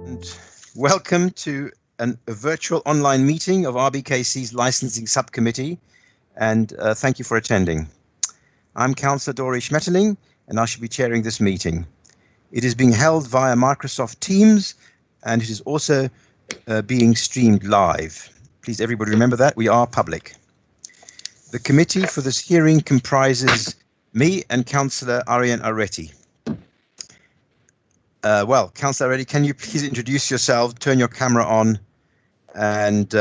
And welcome to a virtual online meeting of RBKC's Licensing Subcommittee, and thank you for attending. I'm Councillor Dory Schmetterling, and I shall be chairing this meeting. It is being held via Microsoft Teams, and it is also being streamed live. Please, everybody, remember that we are public. The committee for this hearing comprises me and Councillor Arian Areti. Well, Councillor Areti, can you please introduce yourself, turn your camera on, and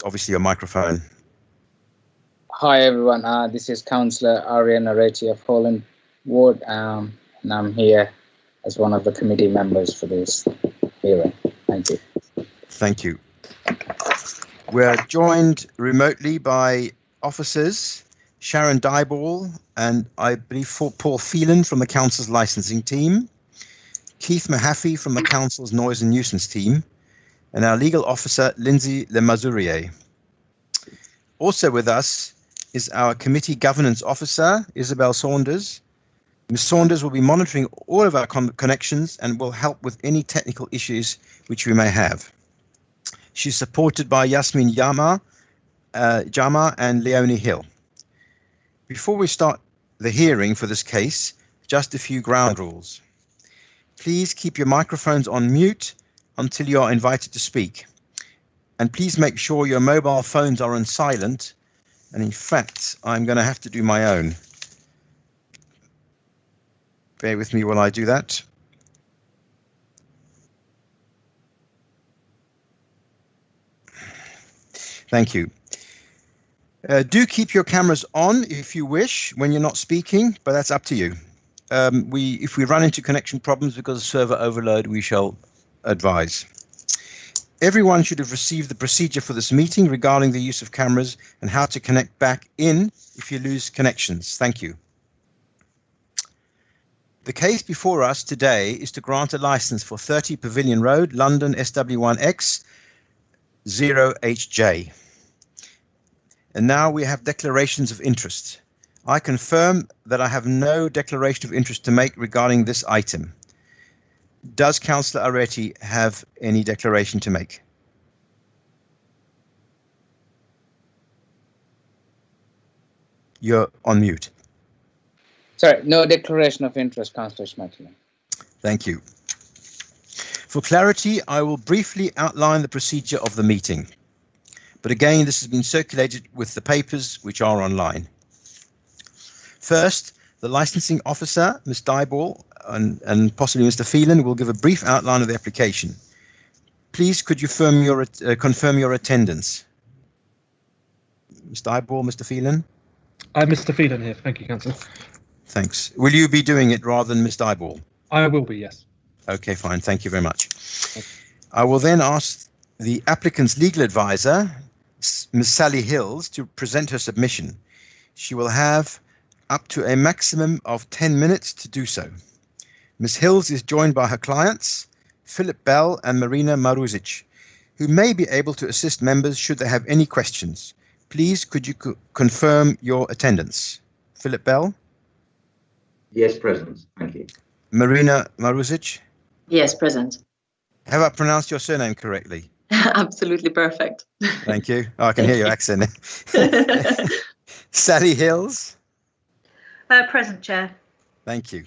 obviously your microphone. Hi everyone, this is Councillor Arian Areti of Holland Ward, and I'm here as one of the committee members for this hearing. Thank you. Thank you. We're joined remotely by officers Sharon Dyball and I believe Paul Phelan from the Council's licensing team, Keith Mahaffey from the Council's Noise and Nuisance team, and our legal officer Lindsay Le Mazurier. Also with us is our committee governance officer Isabel Saunders. Ms. Saunders will be monitoring all of our connections and will help with any technical issues which we may have. She's supported by Yasmin Jama and Leonie Hill. Before we start the hearing for this case, just a few ground rules. Please keep your microphones on mute until you are invited to speak. And please make sure your mobile phones are on silent. And in fact, I'm going to have to do my own. Bear with me while I do that. Thank you. Do keep your cameras on if you wish when you're not speaking, but that's up to you. If we run into connection problems because of server overload, we shall advise. Everyone should have received the procedure for this meeting regarding the use of cameras and how to connect back in if you lose connections. Thank you. The case before us today is to grant a license for 30 Pavilion Road, London, SW1X 0HJ. And now we have declarations of interest. I confirm that I have no declaration of interest to make regarding this item. Does Councillor Areti have any declaration to make? You're on mute. Sorry, no declaration of interest, Councillor Schmetterling. Thank you. For clarity, I will briefly outline the procedure of the meeting. But again, this has been circulated with the papers which are online. First, the licensing officer, Ms. Dyball, and possibly Mr. Phelan, will give a brief outline of the application. Please, could you confirm your attendance? Ms. Dyball, Mr. Phelan? I'm Mr. Phelan here. Thank you, Councillor. Thanks. Will you be doing it rather than Ms. Dyball? I will be, yes. Okay, fine. Thank you very much. I will then ask the applicant's legal advisor, Ms. Sally Hills, to present her submission. She will have up to a maximum of 10 minutes to do so. Ms. Hills is joined by her clients, Philip Bell and Marina Maruzic, who may be able to assist members should they have any questions. Please, could you confirm your attendance? Philip Bell? Yes, present. Thank you. Marina Maruzic? Yes, present. Have I pronounced your surname correctly? Absolutely perfect. Thank you. Oh, I can hear your accent. Sally Hills? Present, Chair. Thank you.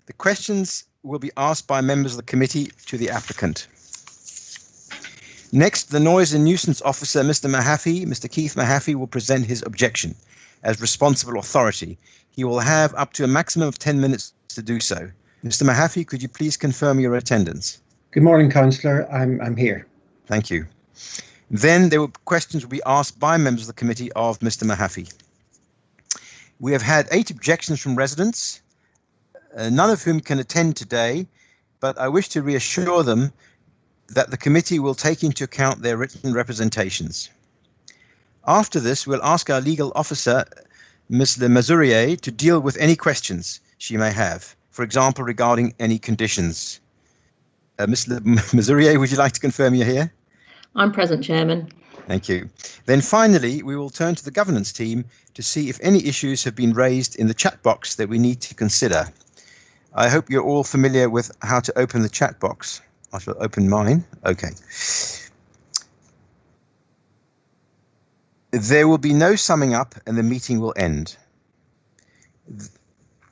The questions will be asked by members of the committee to the applicant. Next, the Noise and Nuisance Officer, Mr. Keith Mahaffey, will present his objection as responsible authority. He will have up to a maximum of 10 minutes to do so. Mr. Mahaffey, could you please confirm your attendance? Good morning, Councillor. I'm here. Thank you. Then questions will be asked by members of the committee of Mr. Mahaffey. We have had 8 objections from residents, none of whom can attend today, but I wish to reassure them that the committee will take into account their written representations. After this, we'll ask our legal officer, Ms. Le Mazurier, to deal with any questions she may have, for example, regarding any conditions. Ms. Le Mazurier, would you like to confirm you're here? I'm present, Chairman. Thank you. Then finally, we will turn to the governance team to see if any issues have been raised in the chat box that we need to consider. I hope you're all familiar with how to open the chat box. I shall open mine. Okay. There will be no summing up and the meeting will end.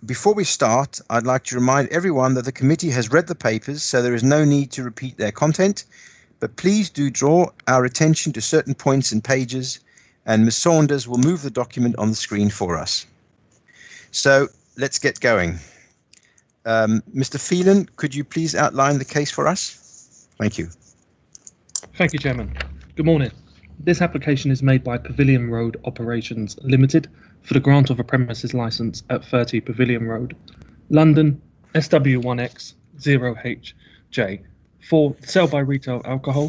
Before we start, I'd like to remind everyone that the committee has read the papers, so there is no need to repeat their content, but please do draw our attention to certain points and pages, and Ms. Saunders will move the document on the screen for us. So let's get going. Mr. Phelan, could you please outline the case for us? Thank you. Thank you, Chairman. Good morning. This application is made by Pavilion Road Operations Limited for the grant of a premises licence at 30 Pavilion Road, London, SW1X 0HJ, for sale by retail alcohol,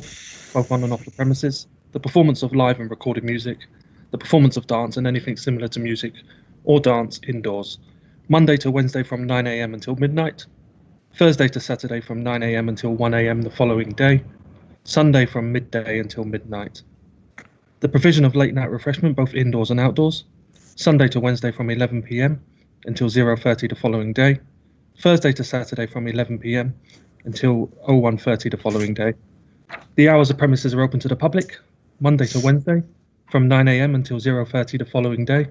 both on and off the premises, the performance of live and recorded music, the performance of dance and anything similar to music or dance indoors, Monday to Wednesday from 9 AM until midnight, Thursday to Saturday from 9 AM until 1 AM the following day, Sunday from midday until midnight. The provision of late night refreshment both indoors and outdoors, Sunday to Wednesday from 11 PM until 0:30 the following day, Thursday to Saturday from 11 PM until 01:30 the following day. The hours of premises are open to the public, Monday to Wednesday from 9 AM until 0:30 the following day,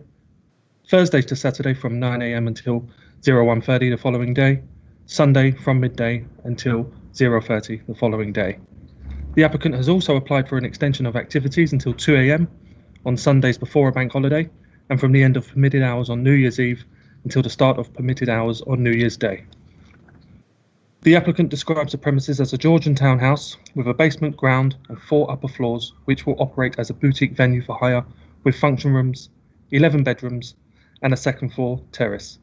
Thursday to Saturday from 9 AM until 01:30 the following day, Sunday from midday until 0:30 the following day. The applicant has also applied for an extension of activities until 2 AM on Sundays before a bank holiday and from the end of permitted hours on New Year's Eve until the start of permitted hours on New Year's Day. The applicant describes the premises as a Georgian townhouse with a basement, ground and 4 upper floors, which will operate as a boutique venue for hire with function rooms, 11 bedrooms and a second floor terrace.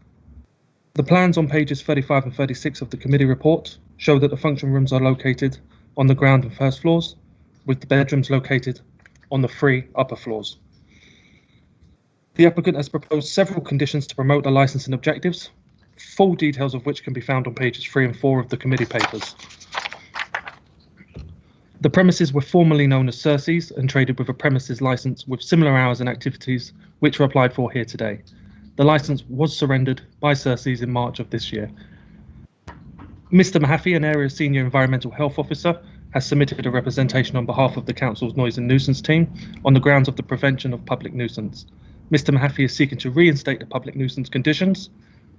The plans on pages 35 and 36 of the committee report show that the function rooms are located on the ground and first floors, with the bedrooms located on the 3 upper floors. The applicant has proposed several conditions to promote the licensing objectives, full details of which can be found on pages 3 and 4 of the committee papers. The premises were formerly known as Circe's and traded with a premises licence with similar hours and activities which were applied for here today. The licence was surrendered by Circe's in March of this year. Mr. Mahaffey, an Area Senior Environmental Health Officer, has submitted a representation on behalf of the Council's Noise and Nuisance team on the grounds of the prevention of public nuisance. Mr. Mahaffey is seeking to reinstate the public nuisance conditions,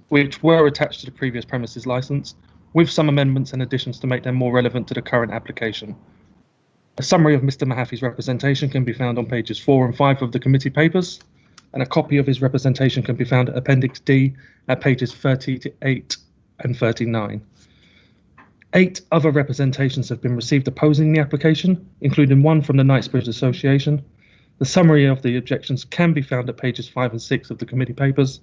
which were attached to the previous premises licence, with some amendments and additions to make them more relevant to the current application. A summary of Mr. Mahaffey's representation can be found on pages 4 and 5 of the committee papers, and a copy of his representation can be found at Appendix D at pages 38 and 39. 8 other representations have been received opposing the application, including one from the Knightsbridge Association. The summary of the objections can be found at pages 5 and 6 of the committee papers,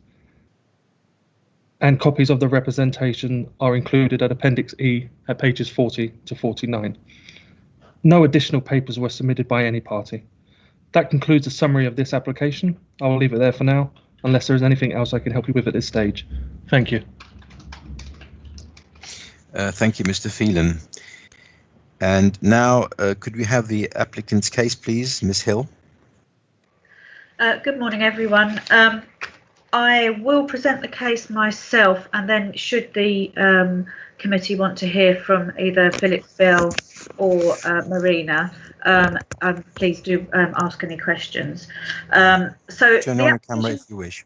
and copies of the representation are included at Appendix E at pages 40 to 49. No additional papers were submitted by any party. That concludes the summary of this application. I will leave it there for now, unless there is anything else I can help you with at this stage. Thank you. Thank you, Mr. Phelan. And now, could we have the applicant's case, please, Ms. Hill? Good morning, everyone. I will present the case myself, and then should the committee want to hear from either Philip Bell or Marina, please do ask any questions. Turn on your camera if you wish.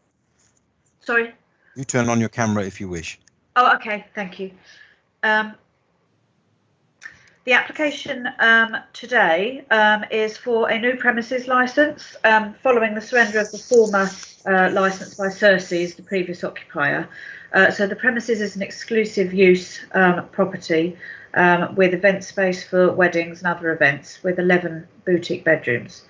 Sorry? You turn on your camera if you wish. Oh, okay, thank you. The application today is for a new premises licence following the surrender of the former licence by Circe's, the previous occupier. So the premises is an exclusive use property with event space for weddings and other events with 11 boutique bedrooms.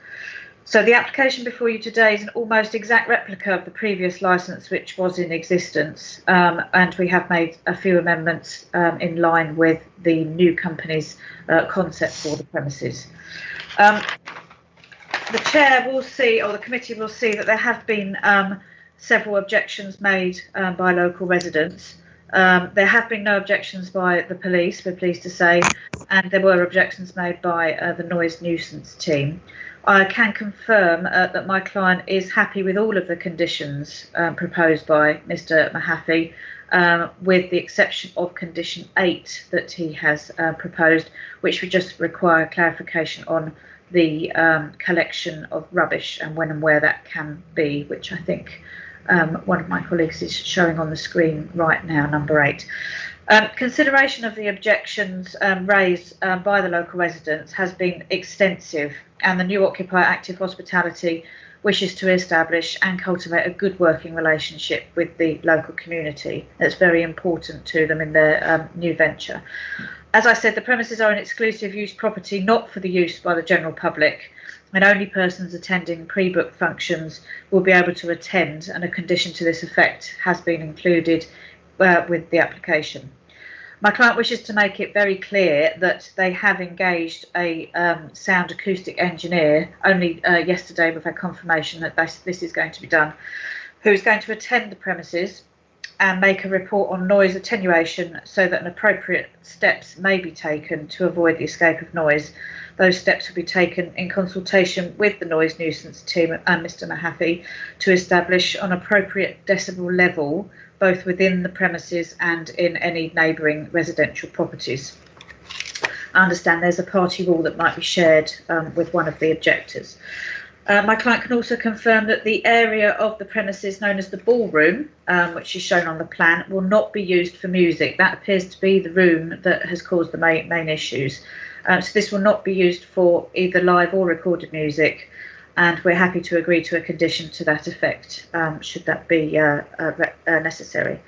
So the application before you today is an almost exact replica of the previous licence which was in existence, and we have made a few amendments in line with the new company's concept for the premises. The chair will see, or the committee will see, that there have been several objections made by local residents. There have been no objections by the police, we're pleased to say, and there were objections made by the noise nuisance team. I can confirm that my client is happy with all of the conditions proposed by Mr. Mahaffey, with the exception of condition 8 that he has proposed, which would just require clarification on the collection of rubbish and when and where that can be, which I think one of my colleagues is showing on the screen right now, number 8. Consideration of the objections raised by the local residents has been extensive, and the new occupier, Active Hospitality, wishes to establish and cultivate a good working relationship with the local community. That's very important to them in their new venture. As I said, the premises are an exclusive use property, not for the use by the general public, and only persons attending pre-booked functions will be able to attend, and a condition to this effect has been included with the application. My client wishes to make it very clear that they have engaged a sound acoustic engineer. Only yesterday we've had confirmation that this is going to be done, who is going to attend the premises and make a report on noise attenuation so that an appropriate steps may be taken to avoid the escape of noise. Those steps will be taken in consultation with the noise nuisance team and Mr. Mahaffey to establish an appropriate decibel level both within the premises and in any neighbouring residential properties. I understand there's a party rule that might be shared with one of the objectors. My client can also confirm that the area of the premises known as the ballroom, which is shown on the plan, will not be used for music. That appears to be the room that has caused the main issues. So this will not be used for either live or recorded music, and we're happy to agree to a condition to that effect, should that be necessary.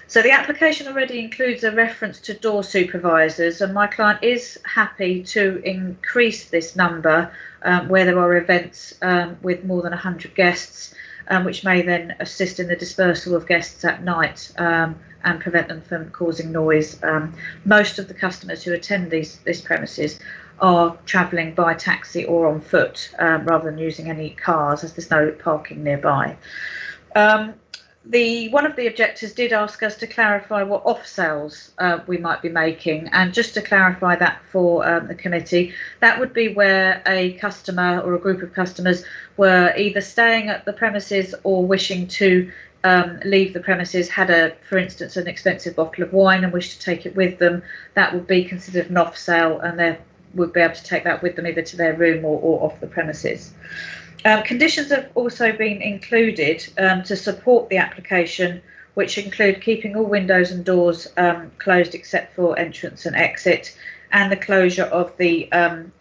So the application already includes a reference to door supervisors, and my client is happy to increase this number where there are events with more than 100 guests, which may then assist in the dispersal of guests at night and prevent them from causing noise. Most of the customers who attend this premises are travelling by taxi or on foot rather than using any cars, as there's no parking nearby. One of the objectors did ask us to clarify what off sales we might be making, and just to clarify that for the committee, that would be where a customer or a group of customers were either staying at the premises or wishing to leave the premises, had for instance, an expensive bottle of wine and wished to take it with them. That would be considered an off sale, and they would be able to take that with them either to their room or off the premises. Conditions have also been included to support the application, which include keeping all windows and doors closed except for entrance and exit, and the closure of the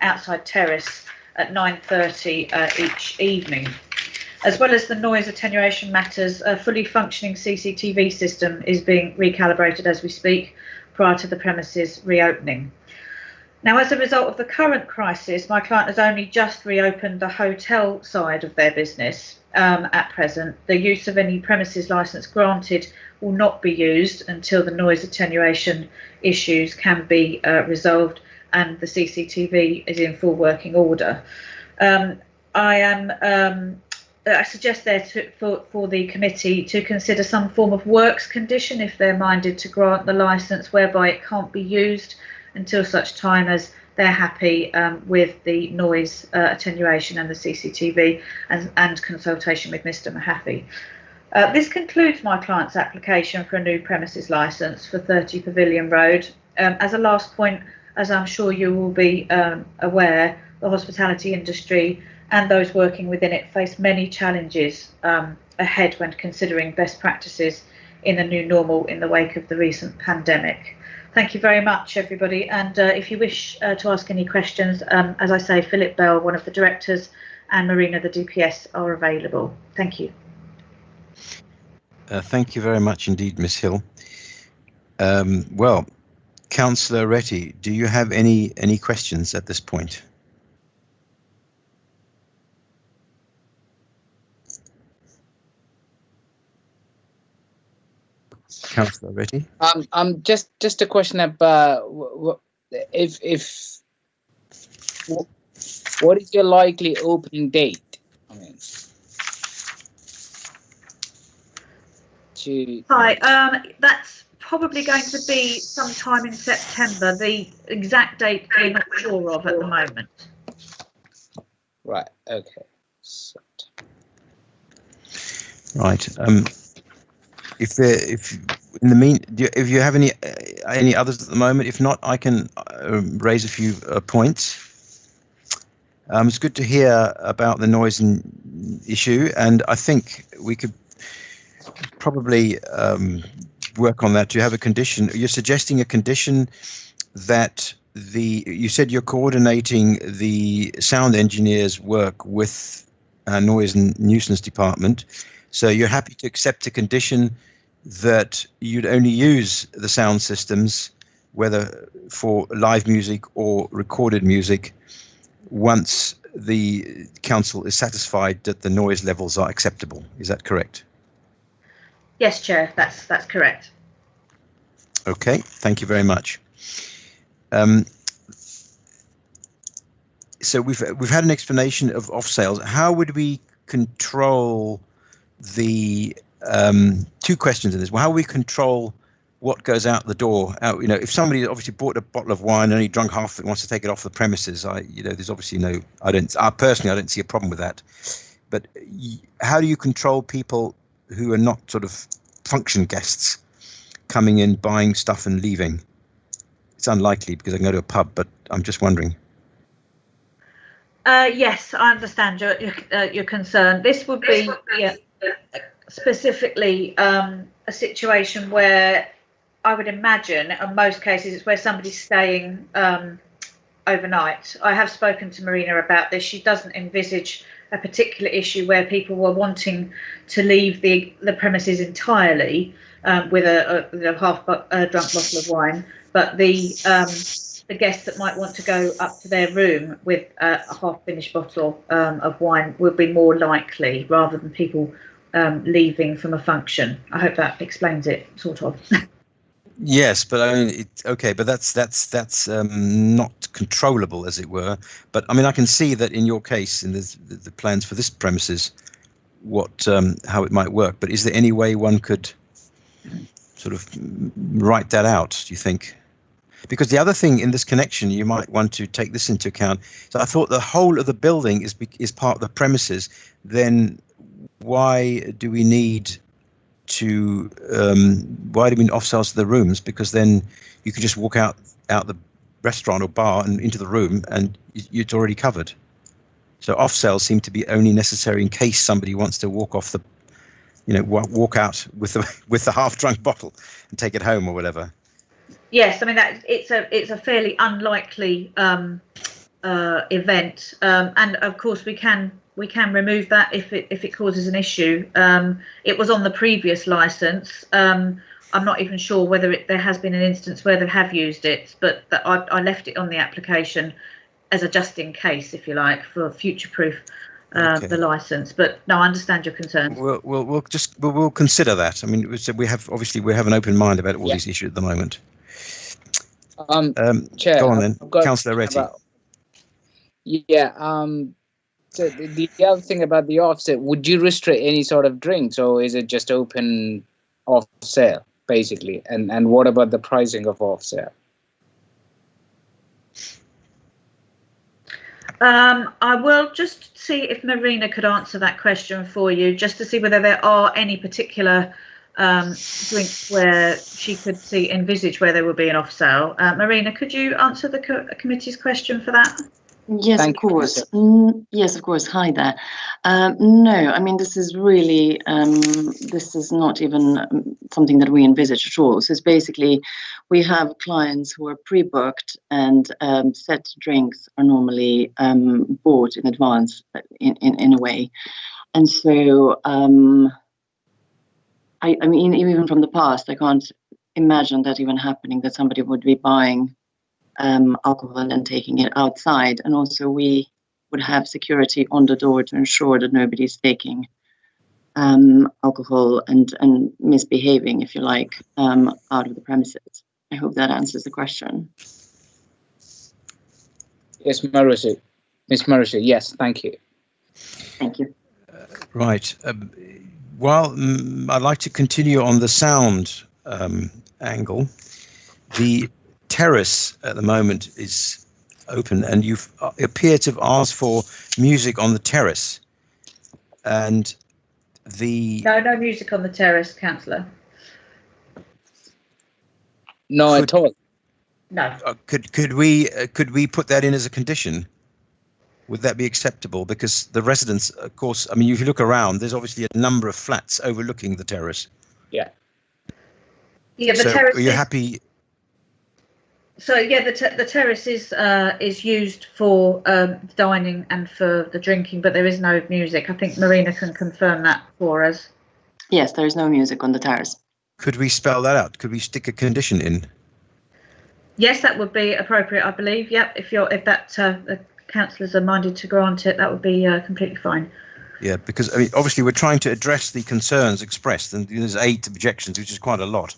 outside terrace at 9:30 each evening. As well as the noise attenuation matters, a fully functioning CCTV system is being recalibrated as we speak prior to the premises reopening. Now, as a result of the current crisis, my client has only just reopened the hotel side of their business at present. The use of any premises licence granted will not be used until the noise attenuation issues can be resolved and the CCTV is in full working order. I suggest there for the committee to consider some form of works condition if they're minded to grant the licence, whereby it can't be used until such time as they're happy with the noise attenuation and the CCTV and consultation with Mr. Mahaffey. This concludes my client's application for a new premises licence for 30 Pavilion Road. As a last point, as I'm sure you will be aware, the hospitality industry and those working within it face many challenges ahead when considering best practices in the new normal in the wake of the recent pandemic. Thank you very much, everybody. And if you wish to ask any questions, as I say, Philip Bell, one of the directors, and Marina, the DPS, are available. Thank you. Thank you very much indeed, Ms. Hill. Well, Councillor Retty, do you have any questions at this point? Councillor Retty? Just a question about what is your likely opening date? I mean, Hi, that's probably going to be sometime in September. The exact date we're not sure of at the moment. Right. Okay. So, Right. If you have any others at the moment, if not, I can raise a few points. It's good to hear about the noise issue, and I think we could probably work on that to have a condition. You're suggesting a condition that you said you're coordinating the sound engineer's work with noise and nuisance department. So you're happy to accept a condition that you'd only use the sound systems, whether for live music or recorded music, once the council is satisfied that the noise levels are acceptable. Is that correct? Yes, Chair, that's correct. Okay, thank you very much. So we've had an explanation of off sales. How would we control the two questions in this? Well, how will we control what goes out the door? If somebody obviously bought a bottle of wine and only drunk half of it and wants to take it off the premises, there's obviously I don't see a problem with that. But how do you control people who are not sort of function guests coming in, buying stuff and leaving? It's unlikely because I can go to a pub, but I'm just wondering. Yes, I understand your concern. This would be specifically a situation where I would imagine, in most cases, it's where somebody's staying overnight. I have spoken to Marina about this. She doesn't envisage a particular issue where people were wanting to leave the premises entirely with a half drunk bottle of wine, but the guests that might want to go up to their room with a half-finished bottle of wine would be more likely, rather than people leaving from a function. I hope that explains it, sort of. Yes, but I mean, but that's not controllable, as it were. But I mean, I can see that in your case, in the plans for this premises, how it might work. But is there any way one could sort of write that out, do you think? Because the other thing in this connection, you might want to take this into account. So I thought the whole of the building is part of the premises. Then why do we need off sales to the rooms? Because then you can just walk out the restaurant or bar and into the room, and it's already covered. So off sales seem to be only necessary in case somebody wants to walk off walk out with the half drunk bottle and take it home or whatever. Yes, I mean it's a fairly unlikely event, and of course we can remove that if it causes an issue. It was on the previous license. I'm not even sure whether there has been an instance where they have used it, but I left it on the application as a just in case, if you like, for future-proof the license. But no, I understand your concerns. We'll consider that. I mean, we have an open mind about all these issues at the moment. Chair, go on then, Councillor Retty. So the other thing about the offset, would you restrict any sort of drinks, or is it just open off sale, basically? And what about the pricing of off sale? I will just see if Marina could answer that question for you, just to see whether there are any particular drinks where she could envisage where there would be an off sale. Marina, could you answer the committee's question for that? Yes, of course. Yes, of course. Hi there. No, I mean, this is really, this is not even something that we envisage at all. So it's basically, we have clients who are pre-booked, and set drinks are normally bought in advance in a way. And so, I mean, even from the past, I can't imagine that even happening, that somebody would be buying alcohol and then taking it outside. And also we would have security on the door to ensure that nobody's taking alcohol and misbehaving, if you like, out of the premises. I hope that answers the question. Yes, Marissa. Miss Marissa, yes, thank you. Thank you. Right. While I'd like to continue on the sound angle, the terrace at the moment is open, and you appear to have asked for music on the terrace. And No music on the terrace, councillor. No, at all. No. Could we put that in as a condition? Would that be acceptable? Because the residents, of course, I mean, if you look around, there's obviously a number of flats overlooking the terrace. Yeah. Yeah, the So terrace. are you happy? So yeah, the terrace is used for dining and for the drinking, but there is no music. I think Marina can confirm that for us. Yes, there is no music on the terrace. Could we spell that out? Could we stick a condition in? Yes, that would be appropriate, I believe. Yep, if the councillors are minded to grant it, that would be completely fine. Yeah, because I mean, obviously, we're trying to address the concerns expressed, and there's 8 objections, which is quite a lot.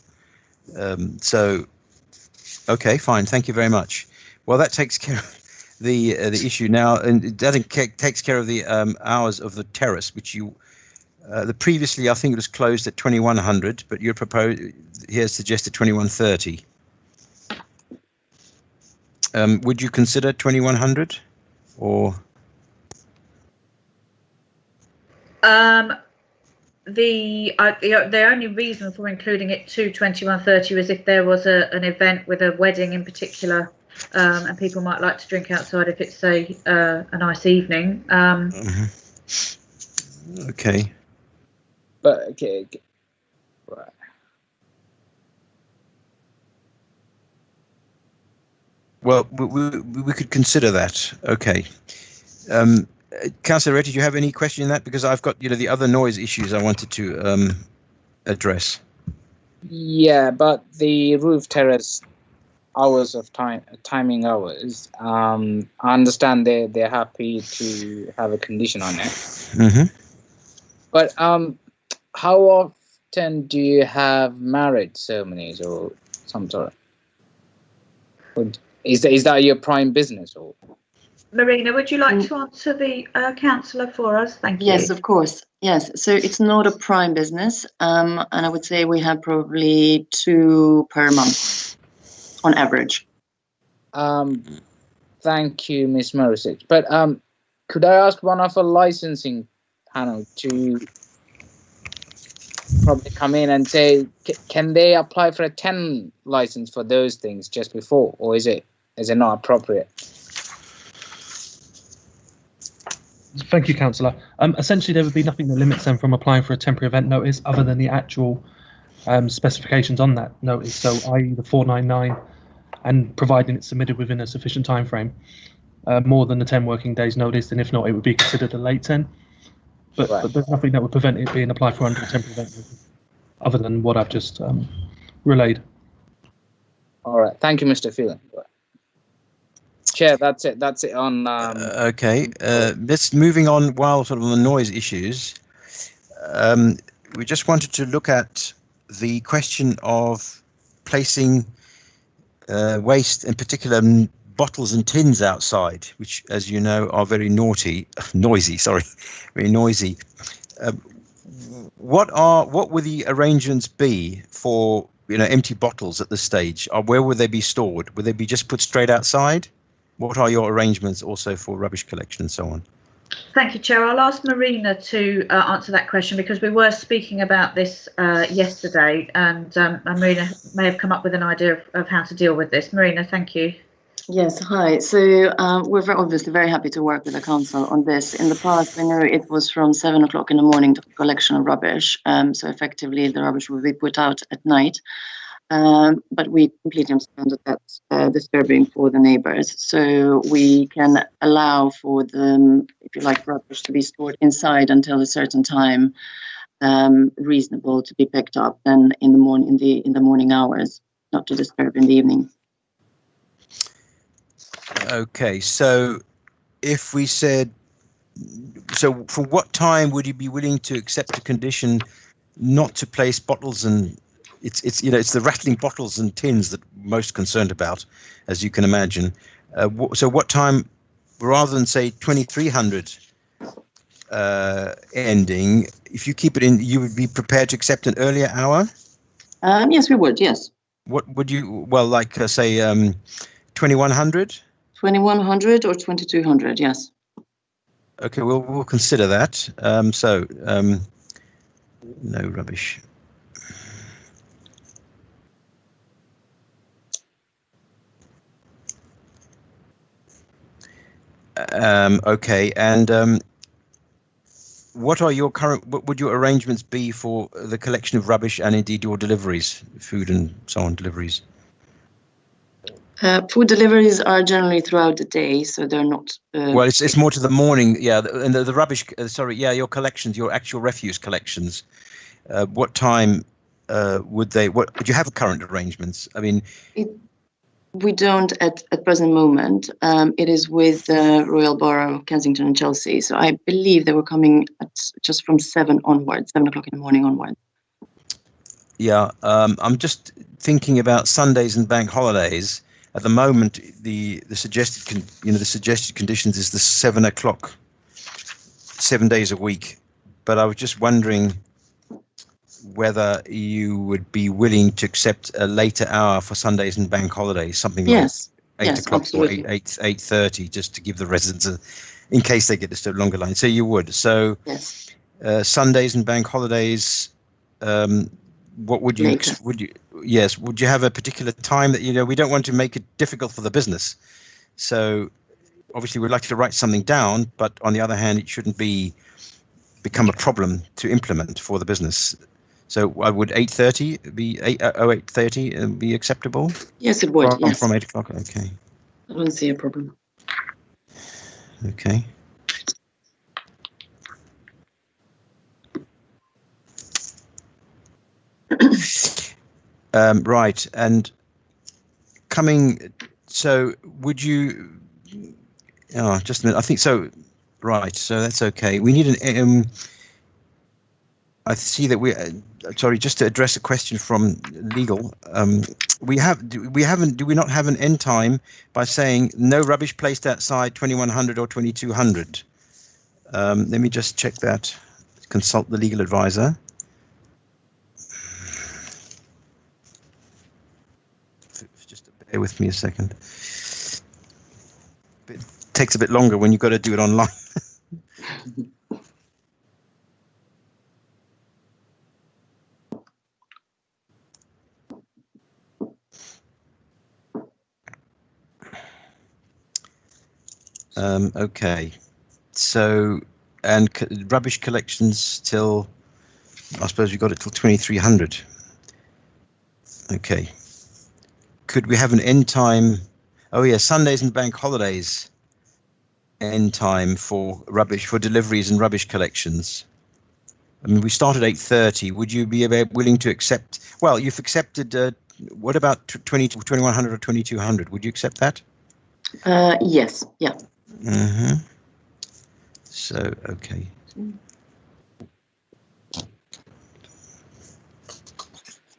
Okay, fine. Thank you very much. Well, that takes care of the issue now, and that takes care of the hours of the terrace, which you previously I think it was closed at 2100, but you're proposed here suggested 2130. Would you consider 2100 or? The only reason for including it to 2130 was if there was an event with a wedding in particular, and people might like to drink outside if it's a nice evening. Okay. But okay. Right. Well, we could consider that. Okay. Councillor Red, did you have any question in that? Because I've got, the other noise issues I wanted to address. Yeah, but the roof terrace hours of timing hours. I understand they're happy to have a condition on it. Mm-hmm. But how often do you have marriage ceremonies or some sort of? Is that your prime business or? Marina, would you like to answer the councillor for us? Thank you. Yes, of course. Yes, so it's not a prime business, and I would say we have probably 2 per month on average. Thank you, Ms. Morisic. But could I ask one of a licensing panel to probably come in and say, can they apply for a 10 license for those things just before, or is it not appropriate? Thank you, councillor. Essentially, there would be nothing that limits them from applying for a temporary event notice other than the actual specifications on that notice, so i.e. the 499, and providing it's submitted within a sufficient time frame, more than the 10 working days notice, and if not, it would be considered a late 10. But, Right. but there's nothing that would prevent it being applied for under a temporary event notice, other than what I've just relayed. All right. Thank you, Mr. Phelan. Chair, that's it on. Okay, let's moving on while sort of on the noise issues. We just wanted to look at the question of placing waste, in particular bottles and tins outside, which, as you know, are very noisy. Very noisy. What would the arrangements be for empty bottles at this stage? Or where would they be stored? Would they be just put straight outside? What are your arrangements also for rubbish collection and so on? Thank you, Chair. I'll ask Marina to answer that question, because we were speaking about this yesterday, and Marina may have come up with an idea of how to deal with this. Marina, thank you. Yes, hi. So we're obviously very happy to work with the council on this. In the past, I know it was from 7 o'clock in the morning to collection of rubbish. So effectively, the rubbish will be put out at night. But we completely understand that that's disturbing for the neighbours. So we can allow for the, if you like, rubbish to be stored inside until a certain time, reasonable to be picked up then in the morning hours, not to disturb in the evening. Okay, so if we said, so for what time would you be willing to accept a condition not to place bottles and it's the rattling bottles and tins that we're most concerned about, as you can imagine. So what time, rather than say 2300 ending, if you keep it in, you would be prepared to accept an earlier hour? Yes, we would. Yes. What would you, well, like say 2100? 2100 or 2200, yes. Okay, we'll consider that. No rubbish. Okay, and what are your what would your arrangements be for the collection of rubbish and indeed your deliveries, food and so on deliveries? Food deliveries are generally throughout the day, so they're not. Well, it's more to the morning, yeah. And the rubbish, sorry, yeah, your collections, your actual refuse collections. What time would they? What do you have current arrangements? I mean, we don't at present moment. It is with Royal Borough, Kensington, and Chelsea. So I believe they were coming at just from 7 onwards, 7 o'clock in the morning onwards. Yeah, I'm just thinking about Sundays and bank holidays. At the moment, the suggested conditions is the 7 o'clock, 7 days a week. But I was just wondering whether you would be willing to accept a later hour for Sundays and bank holidays, something like 8 o'clock absolutely. or 8:30, just to give the residents in case they get disturbed, longer line. So you would. So yes. Sundays and bank holidays. What would you would you have a particular time that we don't want to make it difficult for the business, so obviously we'd like to write something down, but on the other hand it shouldn't become a problem to implement for the business. So I would 8:30 be 8:30 be acceptable? Yes, it would. Yes. From 8 o'clock. Okay. I don't see a problem. Okay. Right, and so would you, just a minute, I think so, right, so that's okay. We need I see that sorry, just to address a question from legal, do we not have an end time by saying no rubbish placed outside 2100 or 2200? Let me just check that, consult the legal advisor. Bear with me a second. It takes a bit longer when you've got to do it online. Okay. So, and rubbish collections till, I suppose we got it till 2300. Okay. Could we have an end time? Oh yeah, Sundays and bank holidays end time for rubbish, for deliveries and rubbish collections. I mean, we start at 8:30. Would you be willing to accept? Well, you've accepted. What about 2100 or 2200? Would you accept that? Yes. Yeah. Mm-hmm. So okay.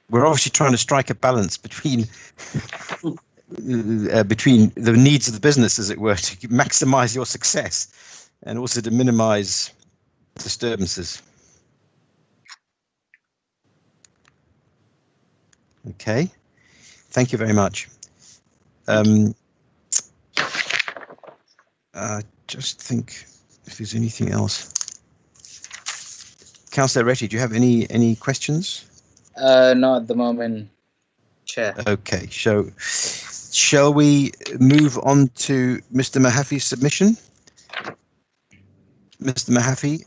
We're obviously trying to strike a balance between the needs of the business, as it were, to maximize your success and also to minimize disturbances. Okay, thank you very much. Just think if there's anything else. Councillor Retty, do you have any questions? No, at the moment, Chair. Okay, so shall we move on to Mr. Mahaffey's submission? Mr. Mahaffey?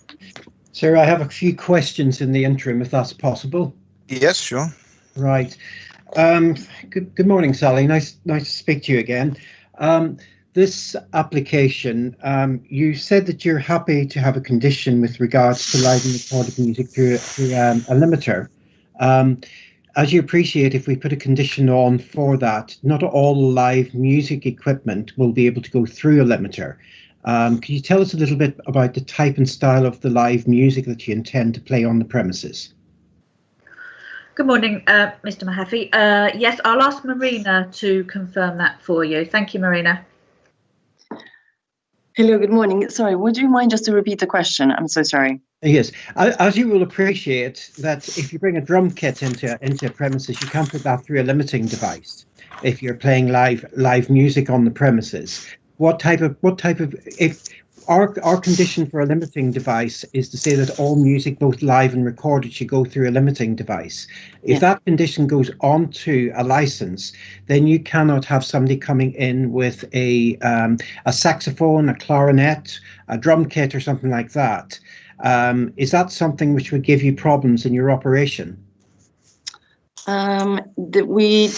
Sir, I have a few questions in the interim, if that's possible. Yes, sure. Right. Good morning, Sally. Nice to speak to you again. This application, you said that you're happy to have a condition with regards to live and recorded music through a limiter. As you appreciate, if we put a condition on for that, not all live music equipment will be able to go through a limiter. Can you tell us a little bit about the type and style of the live music that you intend to play on the premises? Good morning, Mr. Mahaffey. Yes, I'll ask Marina to confirm that for you. Thank you, Marina. Hello, good morning. Sorry, would you mind just to repeat the question? I'm so sorry. Yes, as you will appreciate that if you bring a drum kit into a premises, you can't put that through a limiting device if you're playing live music on the premises. what type of if our condition for a limiting device is to say that all music, both live and recorded, should go through a limiting device. If that condition goes onto a license, then you cannot have somebody coming in with a saxophone, a clarinet, a drum kit, or something like that. Is that something which would give you problems in your operation? We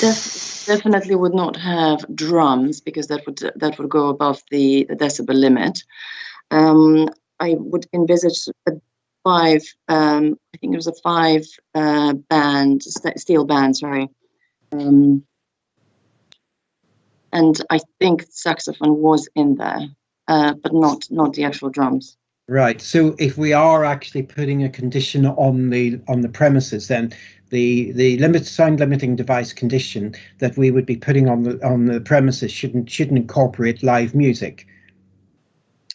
definitely would not have drums, because that would go above the decibel limit. I would envisage a 5. I think it was a 5 band, steel band. Sorry, and I think saxophone was in there, but not the actual drums. Right. So if we are actually putting a condition on the premises, then the sound limiting device condition that we would be putting on the premises shouldn't incorporate live music.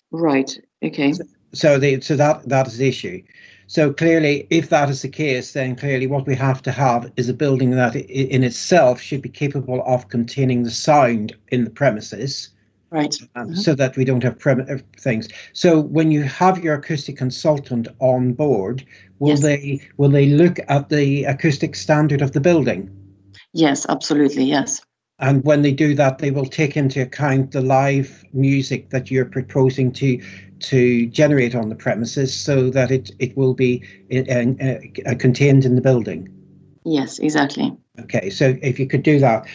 Right. Okay. So that is the issue. So clearly, if that is the case, then clearly what we have to have is a building that in itself should be capable of containing the sound in the premises. Right. So that we don't have things. So when you have your acoustic consultant on board, will they look at the acoustic standard of the building? Yes, absolutely. Yes. And when they do that, they will take into account the live music that you're proposing to generate on the premises, so that it will be contained in the building. Yes, exactly. Okay. So if you could do that,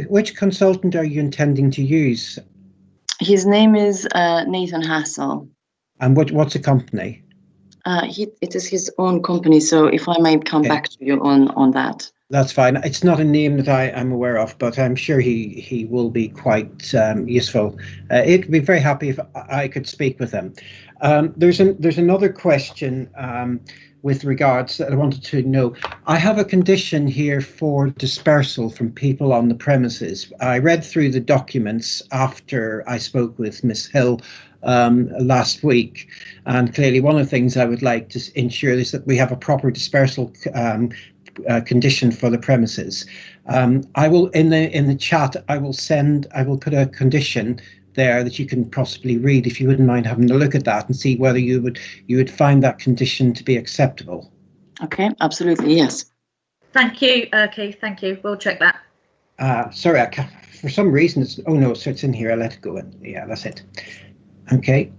which consultant are you intending to use? His name is Nathan Hassel. And what's the company? It is his own company, so if I may come back to you on that. That's fine. It's not a name that I am aware of, but I'm sure he will be quite useful. It'd be very happy if I could speak with him. There's another question with regards that I wanted to know. I have a condition here for dispersal from people on the premises. I read through the documents after I spoke with Miss Hill last week, and clearly one of the things I would like to ensure is that we have a proper dispersal condition for the premises. I will in the chat. I will put a condition there that you can possibly read, if you wouldn't mind having a look at that and see whether you would find that condition to be acceptable. Okay, absolutely, yes. Thank you, Keith. Thank you. We'll check that. Sorry, for some reason so it's in here. I let it go in. Yeah, that's it. Okay,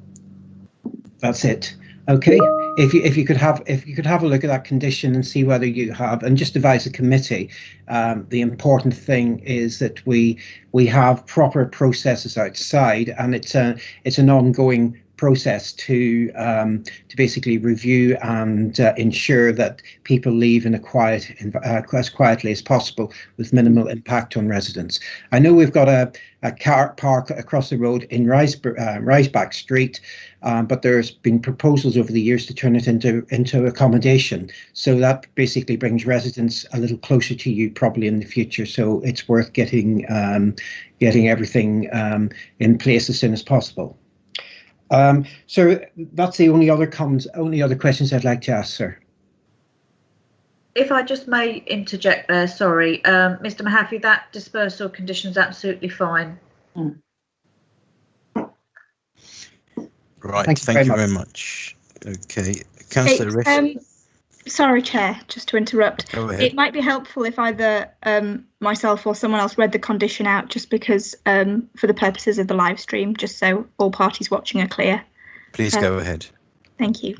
that's it. Okay, if you could have a look at that condition and see whether you have, and just advise the committee. The important thing is that we have proper processes outside, and it's an ongoing process to basically review and ensure that people leave in as quietly as possible with minimal impact on residents. I know we've got a car park across the road in Riseback Street, but there's been proposals over the years to turn it into accommodation. So that basically brings residents a little closer to you probably in the future. So it's worth getting everything in place as soon as possible. So that's the only other questions I'd like to ask, sir. If I just may interject there, sorry, Mr. Mahaffey, that dispersal condition is absolutely fine. Right, thank you very much. Okay, Councillor Rish. Sorry, Chair, just to interrupt. Go ahead. It might be helpful if either myself or someone else read the condition out, just because for the purposes of the live stream, just so all parties watching are clear. Please go ahead. Thank you.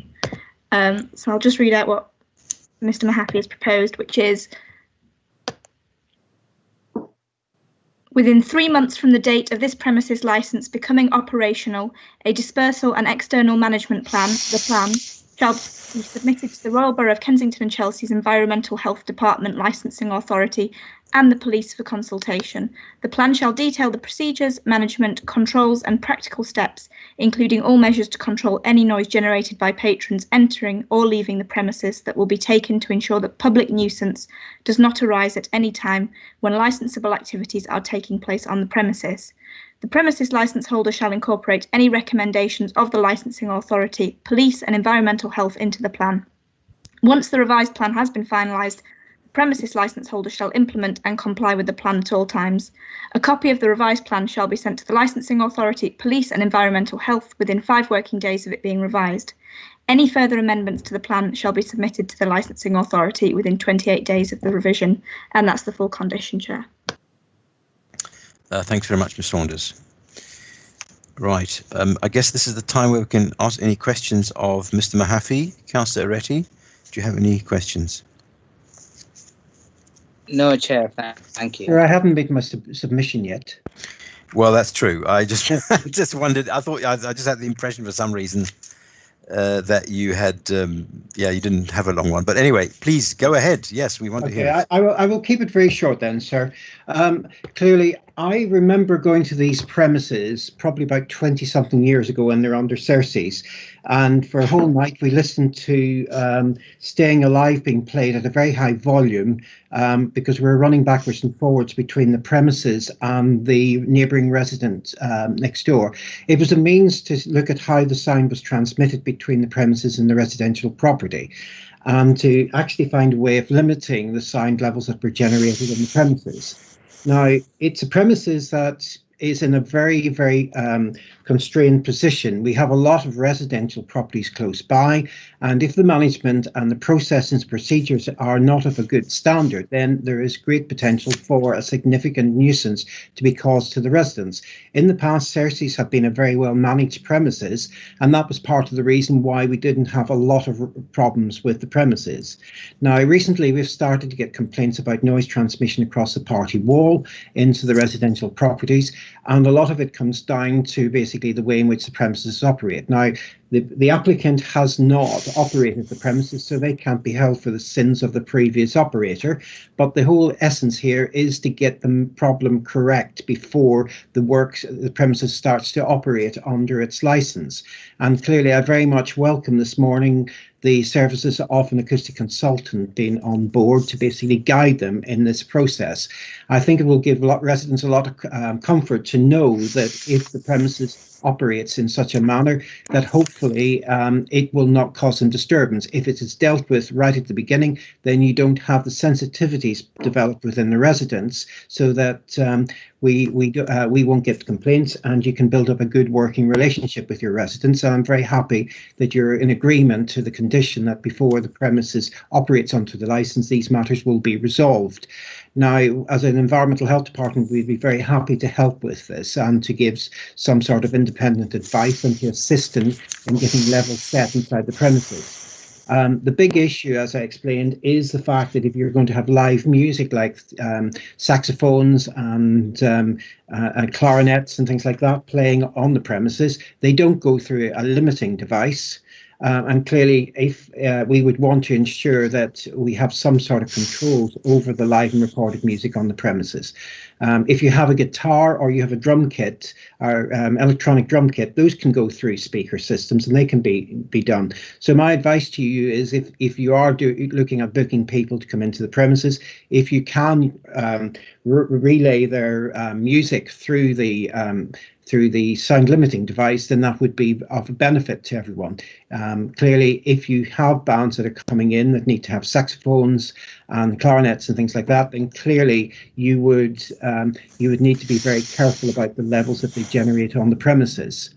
So I'll just read out what Mr. Mahaffey has proposed, which is: within 3 months from the date of this premises licence becoming operational, a dispersal and external management plan, the plan, shall be submitted to the Royal Borough of Kensington and Chelsea's Environmental Health Department Licensing Authority and the police for consultation. The plan shall detail the procedures, management, controls and practical steps, including all measures to control any noise generated by patrons entering or leaving the premises that will be taken to ensure that public nuisance does not arise at any time when licensable activities are taking place on the premises. The premises licence holder shall incorporate any recommendations of the licensing authority, police and environmental health into the plan. Once the revised plan has been finalised, the premises licence holder shall implement and comply with the plan at all times. A copy of the revised plan shall be sent to the licensing authority, police and environmental health within 5 working days of it being revised. Any further amendments to the plan shall be submitted to the licensing authority within 28 days of the revision, and that's the full condition, Chair. Thanks very much, Ms. Saunders. Right, I guess this is the time where we can ask any questions of Mr. Mahaffey. Councillor Aretti, do you have any questions? No, Chair, thank you. Sir, I haven't made my submission yet. Well, that's true. I just just wondered. I thought I just had the impression for some reason that you had, yeah, you didn't have a long one. But anyway, please go ahead. Yes, we want to hear it. I will keep it very short then, sir. Clearly, I remember going to these premises probably about 20-something years ago when they're under Cersei's. And for a whole night, we listened to Staying Alive being played at a very high volume because we were running backwards and forwards between the premises and the neighbouring resident next door. It was a means to look at how the sound was transmitted between the premises and the residential property, and to actually find a way of limiting the sound levels that were generated in the premises. Now, it's a premises that is in a very, very constrained position. We have a lot of residential properties close by, and if the management and the processes and procedures are not of a good standard, then there is great potential for a significant nuisance to be caused to the residents. In the past, Cersei's have been a very well managed premises, and that was part of the reason why we didn't have a lot of problems with the premises. Now, recently we've started to get complaints about noise transmission across the party wall into the residential properties, and a lot of it comes down to basically the way in which the premises operate. Now, the applicant has not operated the premises, so they can't be held for the sins of the previous operator. But the whole essence here is to get the problem correct before the premises starts to operate under its license. And clearly, I very much welcome this morning the services of an acoustic consultant being on board to basically guide them in this process. I think it will give residents a lot of comfort to know that if the premises operates in such a manner that hopefully it will not cause them disturbance. If it is dealt with right at the beginning, then you don't have the sensitivities developed within the residents, so that we won't get complaints, and you can build up a good working relationship with your residents. And I'm very happy that you're in agreement to the condition that before the premises operates onto the license, these matters will be resolved. Now, as an environmental health department, we'd be very happy to help with this and to give some sort of independent advice and to assist in getting levels set inside the premises. The big issue, as I explained, is the fact that if you're going to have live music like saxophones and clarinets and things like that playing on the premises, they don't go through a limiting device. And clearly, if we would want to ensure that we have some sort of controls over the live and recorded music on the premises. If you have a guitar or you have a drum kit or electronic drum kit, those can go through speaker systems and they can be done. So my advice to you is if you are looking at booking people to come into the premises, if you can relay their music through the sound limiting device, then that would be of benefit to everyone. Clearly, if you have bands that are coming in that need to have saxophones and clarinets and things like that, then clearly you would need to be very careful about the levels that they generate on the premises.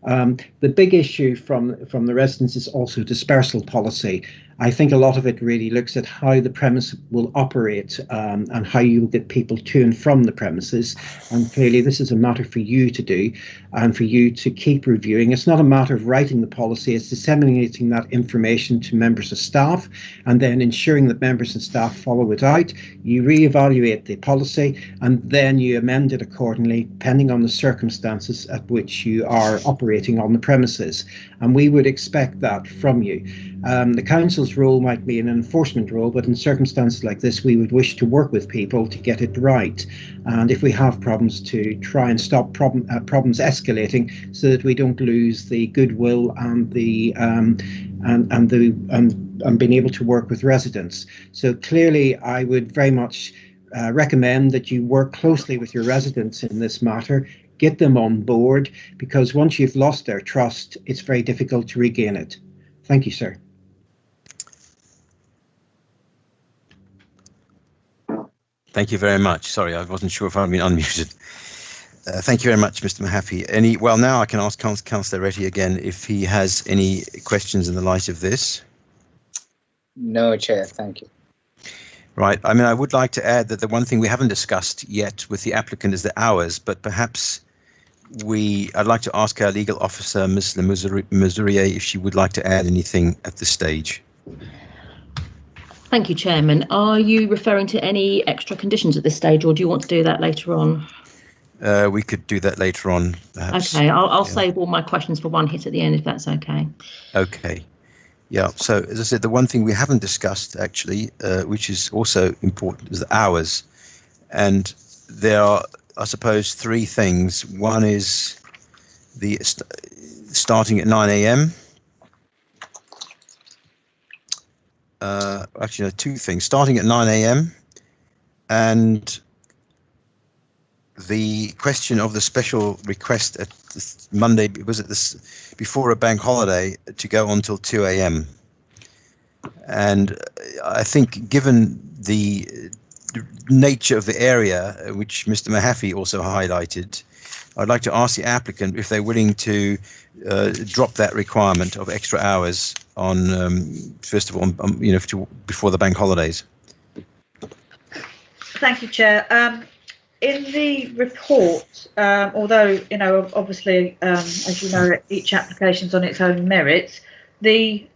The big issue from the residents is also dispersal policy. I think a lot of it really looks at how the premise will operate and how you will get people to and from the premises. And clearly this is a matter for you to do and for you to keep reviewing. It's not a matter of writing the policy, it's disseminating that information to members of staff and then ensuring that members and staff follow it out. You reevaluate the policy and then you amend it accordingly, depending on the circumstances at which you are operating on the premises. And we would expect that from you. The council's role might be an enforcement role, but in circumstances like this, we would wish to work with people to get it right. And if we have problems, to try and stop problems escalating, so that we don't lose the goodwill and the and being able to work with residents. So clearly, I would very much recommend that you work closely with your residents in this matter. Get them on board, because once you've lost their trust, it's very difficult to regain it. Thank you, sir. Thank you very much. Sorry, I wasn't sure if I'd been unmuted. Thank you very much, Mr. Mahaffey. Well, now I can ask Councillor Retty again if he has any questions in the light of this. No, Chair, thank you. Right. I mean, I would like to add that the one thing we haven't discussed yet with the applicant is the hours, but perhaps I'd like to ask our legal officer, Ms. Lemusurier, if she would like to add anything at this stage. Thank you, Chairman. Are you referring to any extra conditions at this stage, or do you want to do that later on? We could do that later on, perhaps. Okay, I'll save all my questions for one hit at the end, if that's okay. Okay. Yeah, so as I said, the one thing we haven't discussed, actually, which is also important, is the hours. And there are, I suppose, three things. One is the starting at 9 a.m. Actually, no, two things. Starting at 9 a.m. and the question of the special request at this Monday, was it this before a bank holiday, to go on till 2 a.m. And I think given the nature of the area, which Mr. Mahaffey also highlighted, I'd like to ask the applicant if they're willing to drop that requirement of extra hours on, first of all, before the bank holidays. Thank you, Chair. In the report, although, obviously, as you know, each application's on its own merits, the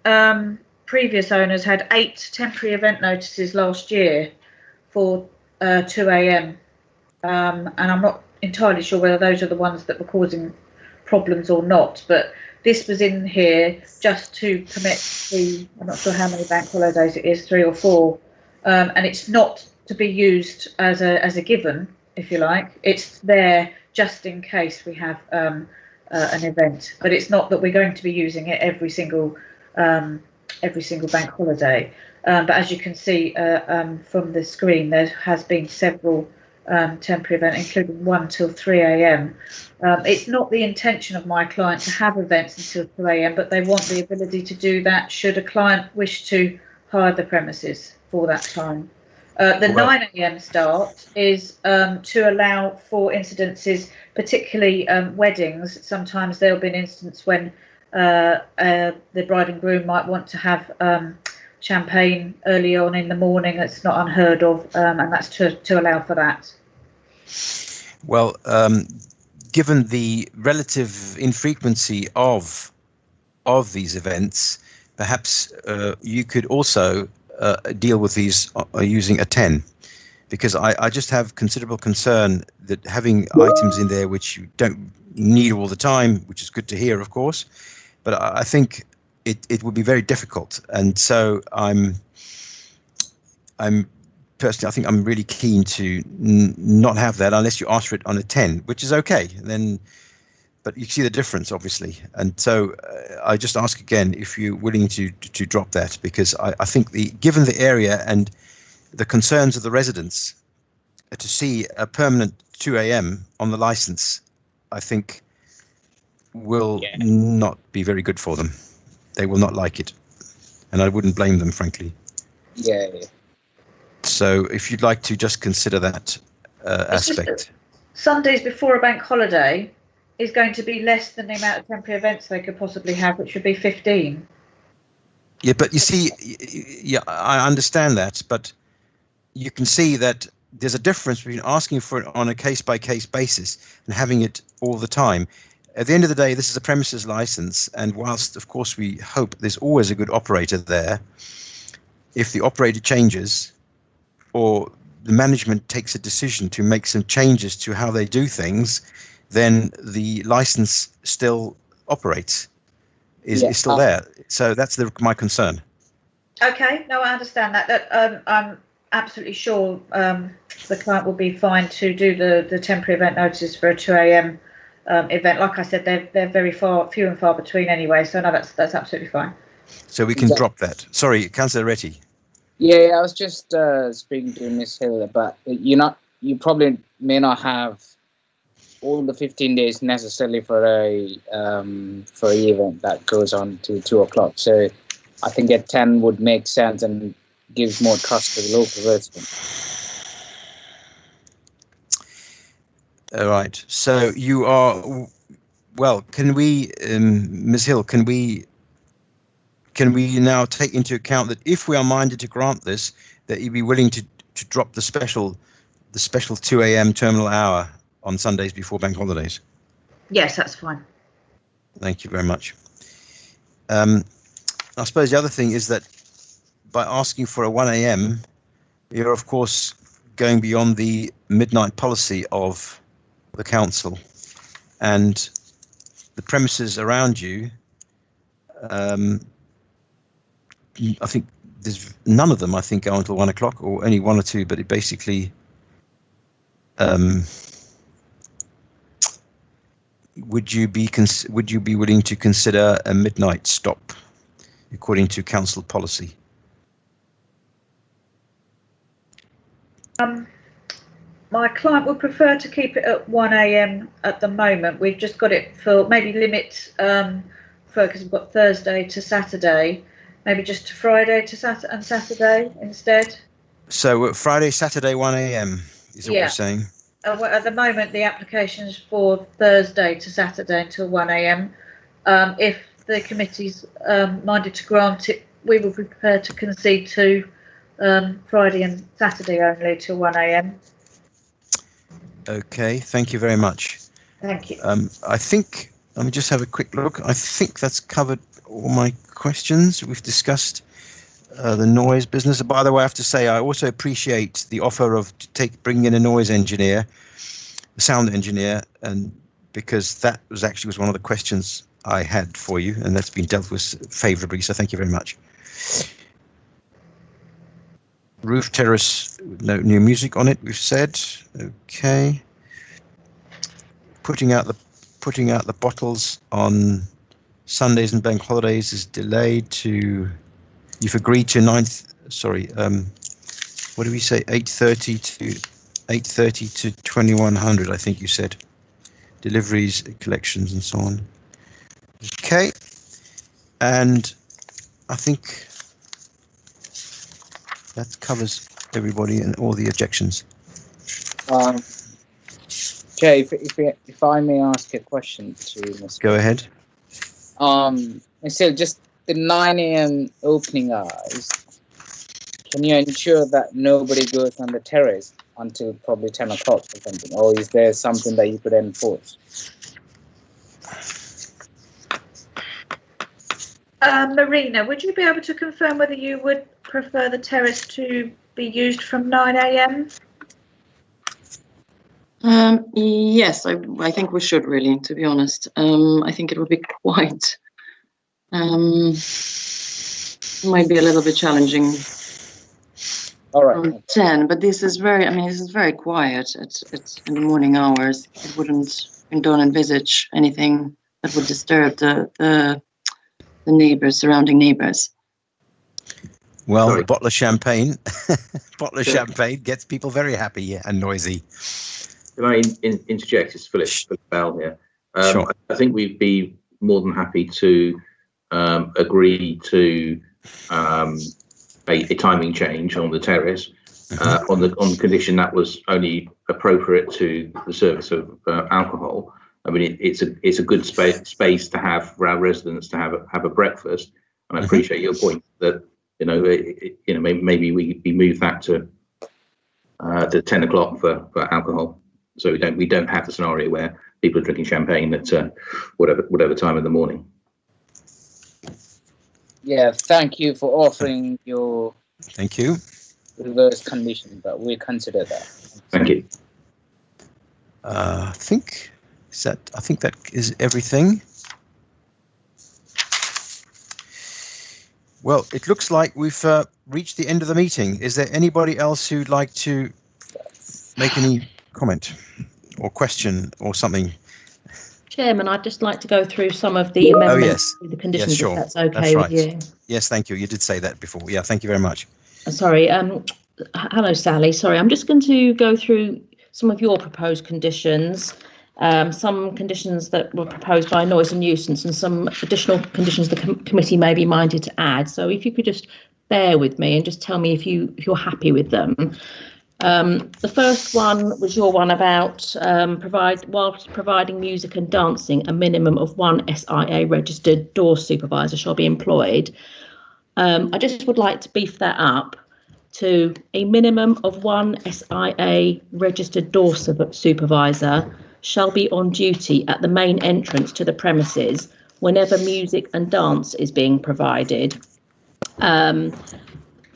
previous owners had 8 temporary event notices last year for 2 a.m. And I'm not entirely sure whether those are the ones that were causing problems or not, but this was in here just to permit I'm not sure how many bank holidays it is, 3 or 4, and it's not to be used as a given, if you like. It's there just in case we have an event, but it's not that we're going to be using it every single bank holiday. But as you can see from the screen, there has been several temporary events, including 1 till 3 a.m. It's not the intention of my client to have events until 2 a.m, but they want the ability to do that should a client wish to hire the premises for that time. The 9 a.m. start is to allow for incidences, particularly weddings. Sometimes there'll be an instance when the bride and groom might want to have champagne early on in the morning. It's not unheard of, and that's to allow for that. Well, given the relative infrequency of these events, perhaps you could also deal with these using a 10, because I just have considerable concern that having items in there which you don't need all the time, which is good to hear, of course, but I think it would be very difficult. And so I'm personally, I think I'm really keen to not have that unless you ask for it on a 10, which is okay. Then, but you see the difference, obviously. And so I just ask again if you're willing to drop that, because I think given the area and the concerns of the residents, to see a permanent 2 a.m. on the license, I think will not be very good for them. They will not like it, and I wouldn't blame them, frankly. Yeah. So if you'd like to just consider that aspect. Sundays before a bank holiday is going to be less than the amount of temporary events they could possibly have, which would be 15. Yeah, but you see, I understand that, but you can see that there's a difference between asking for it on a case-by-case basis and having it all the time. At the end of the day, this is a premises license, and whilst, of course, we hope there's always a good operator there, if the operator changes or the management takes a decision to make some changes to how they do things, then the license still operates, is still there. So that's my concern. Okay, no, I understand that. I'm absolutely sure the client will be fine to do the temporary event notice for a 2 a.m. Event. Like I said, they're very few and far between anyway, so no, that's absolutely fine. So we can drop that. Sorry, Councillor Retty. Yeah, I was just speaking to Ms. Hill, but you probably may not have all the 15 days necessarily for a event that goes on to 2 o'clock. So I think at 10 would make sense and gives more trust to the local residents. All right. So you are, well, can we, Ms. Hill, can we now take into account that if we are minded to grant this, that you'd be willing to drop the special 2 a.m. terminal hour on Sundays before bank holidays? Yes, that's fine. Thank you very much. I suppose the other thing is that by asking for a 1 a.m., you're of course going beyond the midnight policy of the council, and the premises around you, I think there's none of them, I think, go until 1 o'clock, or only one or two, but it basically, would you be willing to consider a midnight stop according to council policy? My client would prefer to keep it at 1 a.m. at the moment. We've just got it for maybe limit because we've got Thursday to Saturday, maybe just to Friday to Saturday instead. So Friday, Saturday, 1 a.m. is what you're saying? At the moment, the application is for Thursday to Saturday until 1 a.m. If the committee's minded to grant it, we will be prepared to concede to Friday and Saturday only till 1 a.m. Okay, thank you very much. Thank you. I think, let me just have a quick look. I think that's covered all my questions. We've discussed the noise business. By the way, I have to say, I also appreciate the offer of bringing in a noise engineer, a sound engineer, and because that was one of the questions I had for you, and that's been dealt with favourably. So thank you very much. Roof terrace, no new music on it, we've said. Okay. Putting out the bottles on Sundays and bank holidays is delayed to, you've agreed to 9th, sorry, what do we say, 8:30 to 2100, I think you said. Deliveries, collections and so on. Okay. And I think that covers everybody and all the objections. Jay, if I may ask a question to Mr. Go ahead. So just the 9 a.m. opening hours, can you ensure that nobody goes on the terrace until probably 10 o'clock or something? Or is there something that you could enforce? Marina, would you be able to confirm whether you would prefer the terrace to be used from 9 a.m.? Yes, I think we should really, to be honest. I think it would be quite, might be a little bit challenging. All right. 10, but this is very quiet in the morning hours. We don't envisage anything that would disturb the neighbors, surrounding neighbors. Well, Sorry. a bottle of champagne, champagne gets people very happy and noisy. Can I interject? It's Philip Bell here. Sure. I think we'd be more than happy to agree to a timing change on the terrace on the condition that was only appropriate to the service of alcohol. I mean, it's a good space to have for our residents to have a breakfast, and I appreciate your point that maybe we move that to 10 o'clock for alcohol, so we don't have the scenario where people are drinking champagne at whatever time in the morning. Yeah, thank you for offering your Thank you. reverse condition, but we'll consider that. Thank you. I think that is everything. Well, it looks like we've reached the end of the meeting. Is there anybody else who'd like to make any comment or question or something? Chairman, I'd just like to go through some of the amendments to the conditions, sure. if that's okay That's right. with you. Yes, thank you. You did say that before. Yeah, thank you very much. Sorry. Hello, Sally. Sorry, I'm just going to go through some of your proposed conditions, some conditions that were proposed by Noise and Nuisance, and some additional conditions the committee may be minded to add. So if you could just bear with me and just tell me if you're happy with them. The first one was your one about whilst providing music and dancing, a minimum of one SIA registered door supervisor shall be employed. I just would like to beef that up to a minimum of one SIA registered door supervisor shall be on duty at the main entrance to the premises whenever music and dance is being provided.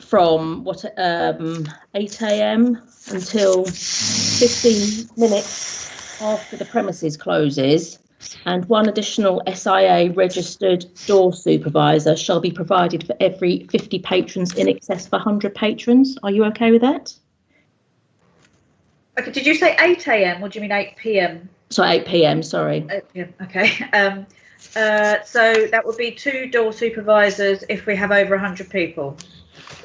From 8 a.m. until 15 minutes after the premises closes, and one additional SIA registered door supervisor shall be provided for every 50 patrons in excess of 100 patrons. Are you okay with that? Okay, did you say 8 a.m. or do you mean 8 p.m? So 8 p.m, sorry. 8 p.m, okay. So that would be 2 door supervisors if we have over 100 people.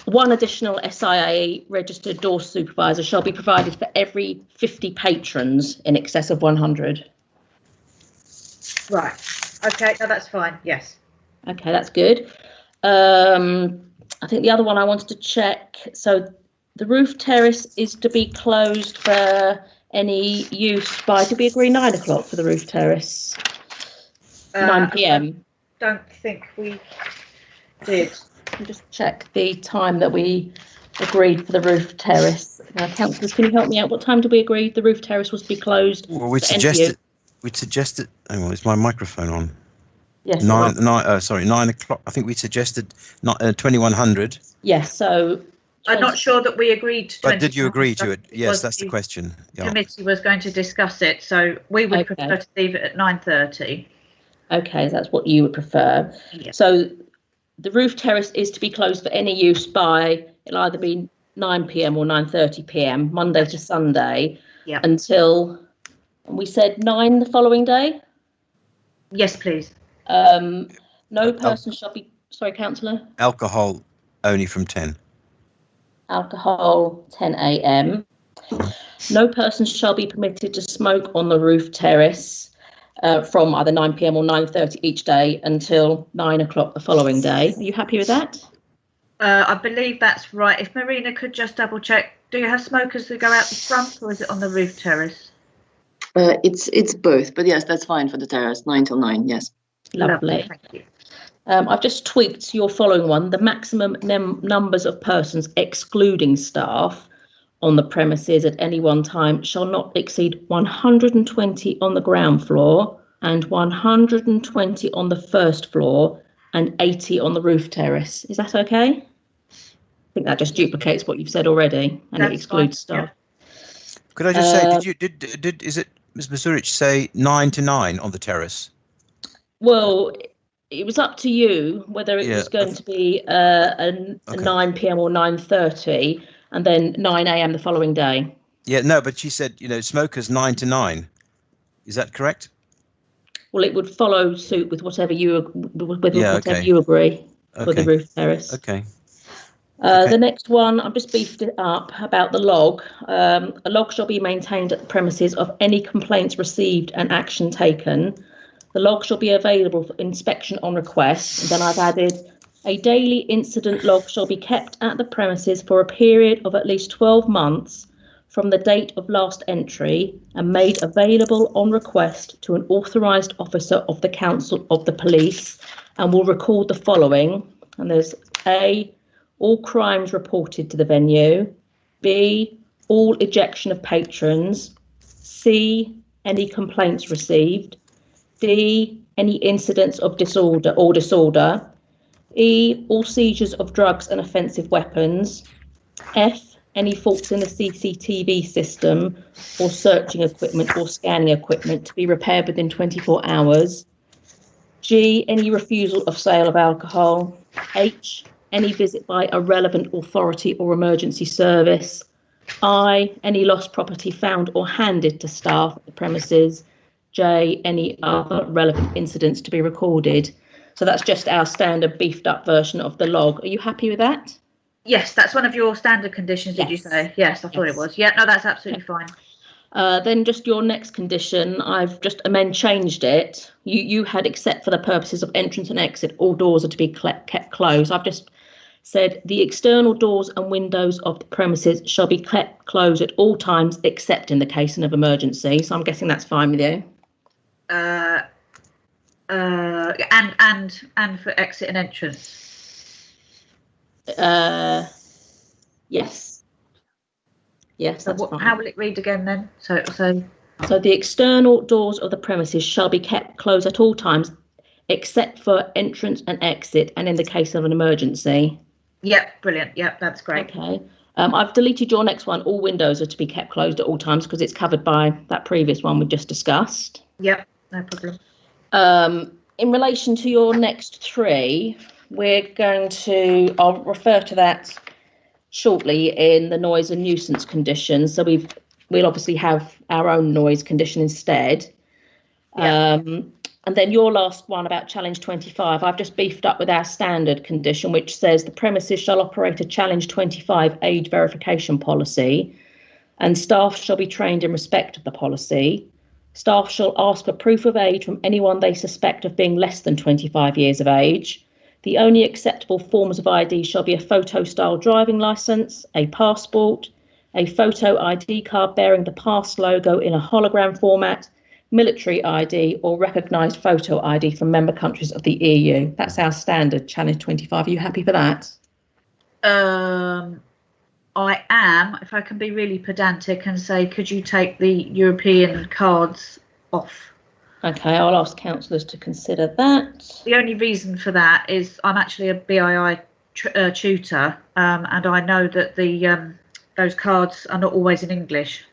One additional SIA registered door supervisor shall be provided for every 50 patrons in excess of 100. Right. Okay. No, that's fine. Yes. Okay, that's good. I think the other one I wanted to check. So the roof terrace is to be closed for any use by, did we agree 9 o'clock for the roof terrace? 9 p.m. I don't think we did. I'll just check the time that we agreed for the roof terrace. Councillors, can you help me out? What time did we agree the roof terrace was to be closed? Well, we suggested. Hang on, is my microphone on? Yes. 9 o'clock. I think we suggested 2100. Yes. So I'm not sure that we agreed to. But did you agree to it? Yes, that's the question. The committee was going to discuss it, so we would prefer to leave it at 9:30. Okay, that's what you would prefer. Yes. So the roof terrace is to be closed for any use by, it'll either be 9 p.m. or 9:30 p.m. Monday to Sunday, until we said 9 the following day. Yes, please. No person shall be. Sorry, councillor. Alcohol only from 10. Alcohol 10 a.m. No person shall be permitted to smoke on the roof terrace from either 9 p.m. or 9:30 each day until 9 o'clock the following day. Are you happy with that? I believe that's right. If Marina could just double check, do you have smokers that go out the front or is it on the roof terrace? It's both, but yes, that's fine for the terrace, 9 till 9, yes. Lovely. Thank you. I've just tweaked your following one. The maximum numbers of persons excluding staff on the premises at any one time shall not exceed 120 on the ground floor and 120 on the first floor and 80 on the roof terrace. Is that okay? I think that just duplicates what you've said already, and it excludes staff. Yeah. Could I just say, is it Ms. Mazurich say 9 to 9 on the terrace? Well, it was up to you whether it was going to be a 9 p.m. or 9:30 and then 9 a.m. the following day. Yeah, no, but she said, smokers 9 to 9. Is that correct? Well, it would follow suit with whatever you you agree for the roof terrace. Okay. The next one, I've just beefed it up about the log. A log shall be maintained at the premises of any complaints received and action taken. The log shall be available for inspection on request. And then I've added a daily incident log shall be kept at the premises for a period of at least 12 months from the date of last entry and made available on request to an authorised officer of the council of the police, and will record the following. And there's A, all crimes reported to the venue. B, all ejection of patrons. C, any complaints received. D, any incidents of disorder. E, all seizures of drugs and offensive weapons. F, any faults in the CCTV system or searching equipment or scanning equipment to be repaired within 24 hours. G, any refusal of sale of alcohol. H, any visit by a relevant authority or emergency service. I, any lost property found or handed to staff at the premises. J, any other relevant incidents to be recorded. So that's just our standard beefed up version of the log. Are you happy with that? Yes, that's one of your standard conditions, did you say? Yes, I thought it was. Yeah, no, that's absolutely fine. Then just your next condition, I've just changed it. You had, except for the purposes of entrance and exit, all doors are to be kept closed. I've just said the external doors and windows of the premises shall be kept closed at all times except in the case of emergency. So I'm guessing that's fine with you. And for exit and entrance. Yes. Yes, So that's fine. how will it read again then? So it'll say. So the external doors of the premises shall be kept closed at all times except for entrance and exit and in the case of an emergency. Yep, brilliant. Yep, that's great. Okay. I've deleted your next one. All windows are to be kept closed at all times because it's covered by that previous one we just discussed. Yep, no problem. In relation to your next three, I'll refer to that shortly in the noise and nuisance conditions. So we'll obviously have our own noise condition instead. Yeah. And then your last one about challenge 25, I've just beefed up with our standard condition, which says the premises shall operate a challenge 25 age verification policy, and staff shall be trained in respect of the policy. Staff shall ask for proof of age from anyone they suspect of being less than 25 years of age. The only acceptable forms of ID shall be a photo-style driving licence, a passport, a photo ID card bearing the PASS logo in a hologram format, military ID or recognised photo ID from member countries of the EU. That's our standard challenge 25. Are you happy for that? I am, if I can be really pedantic and say, could you take the European cards off? Okay, I'll ask councillors to consider that. The only reason for that is I'm actually a BII tutor, and I know that those cards are not always in English.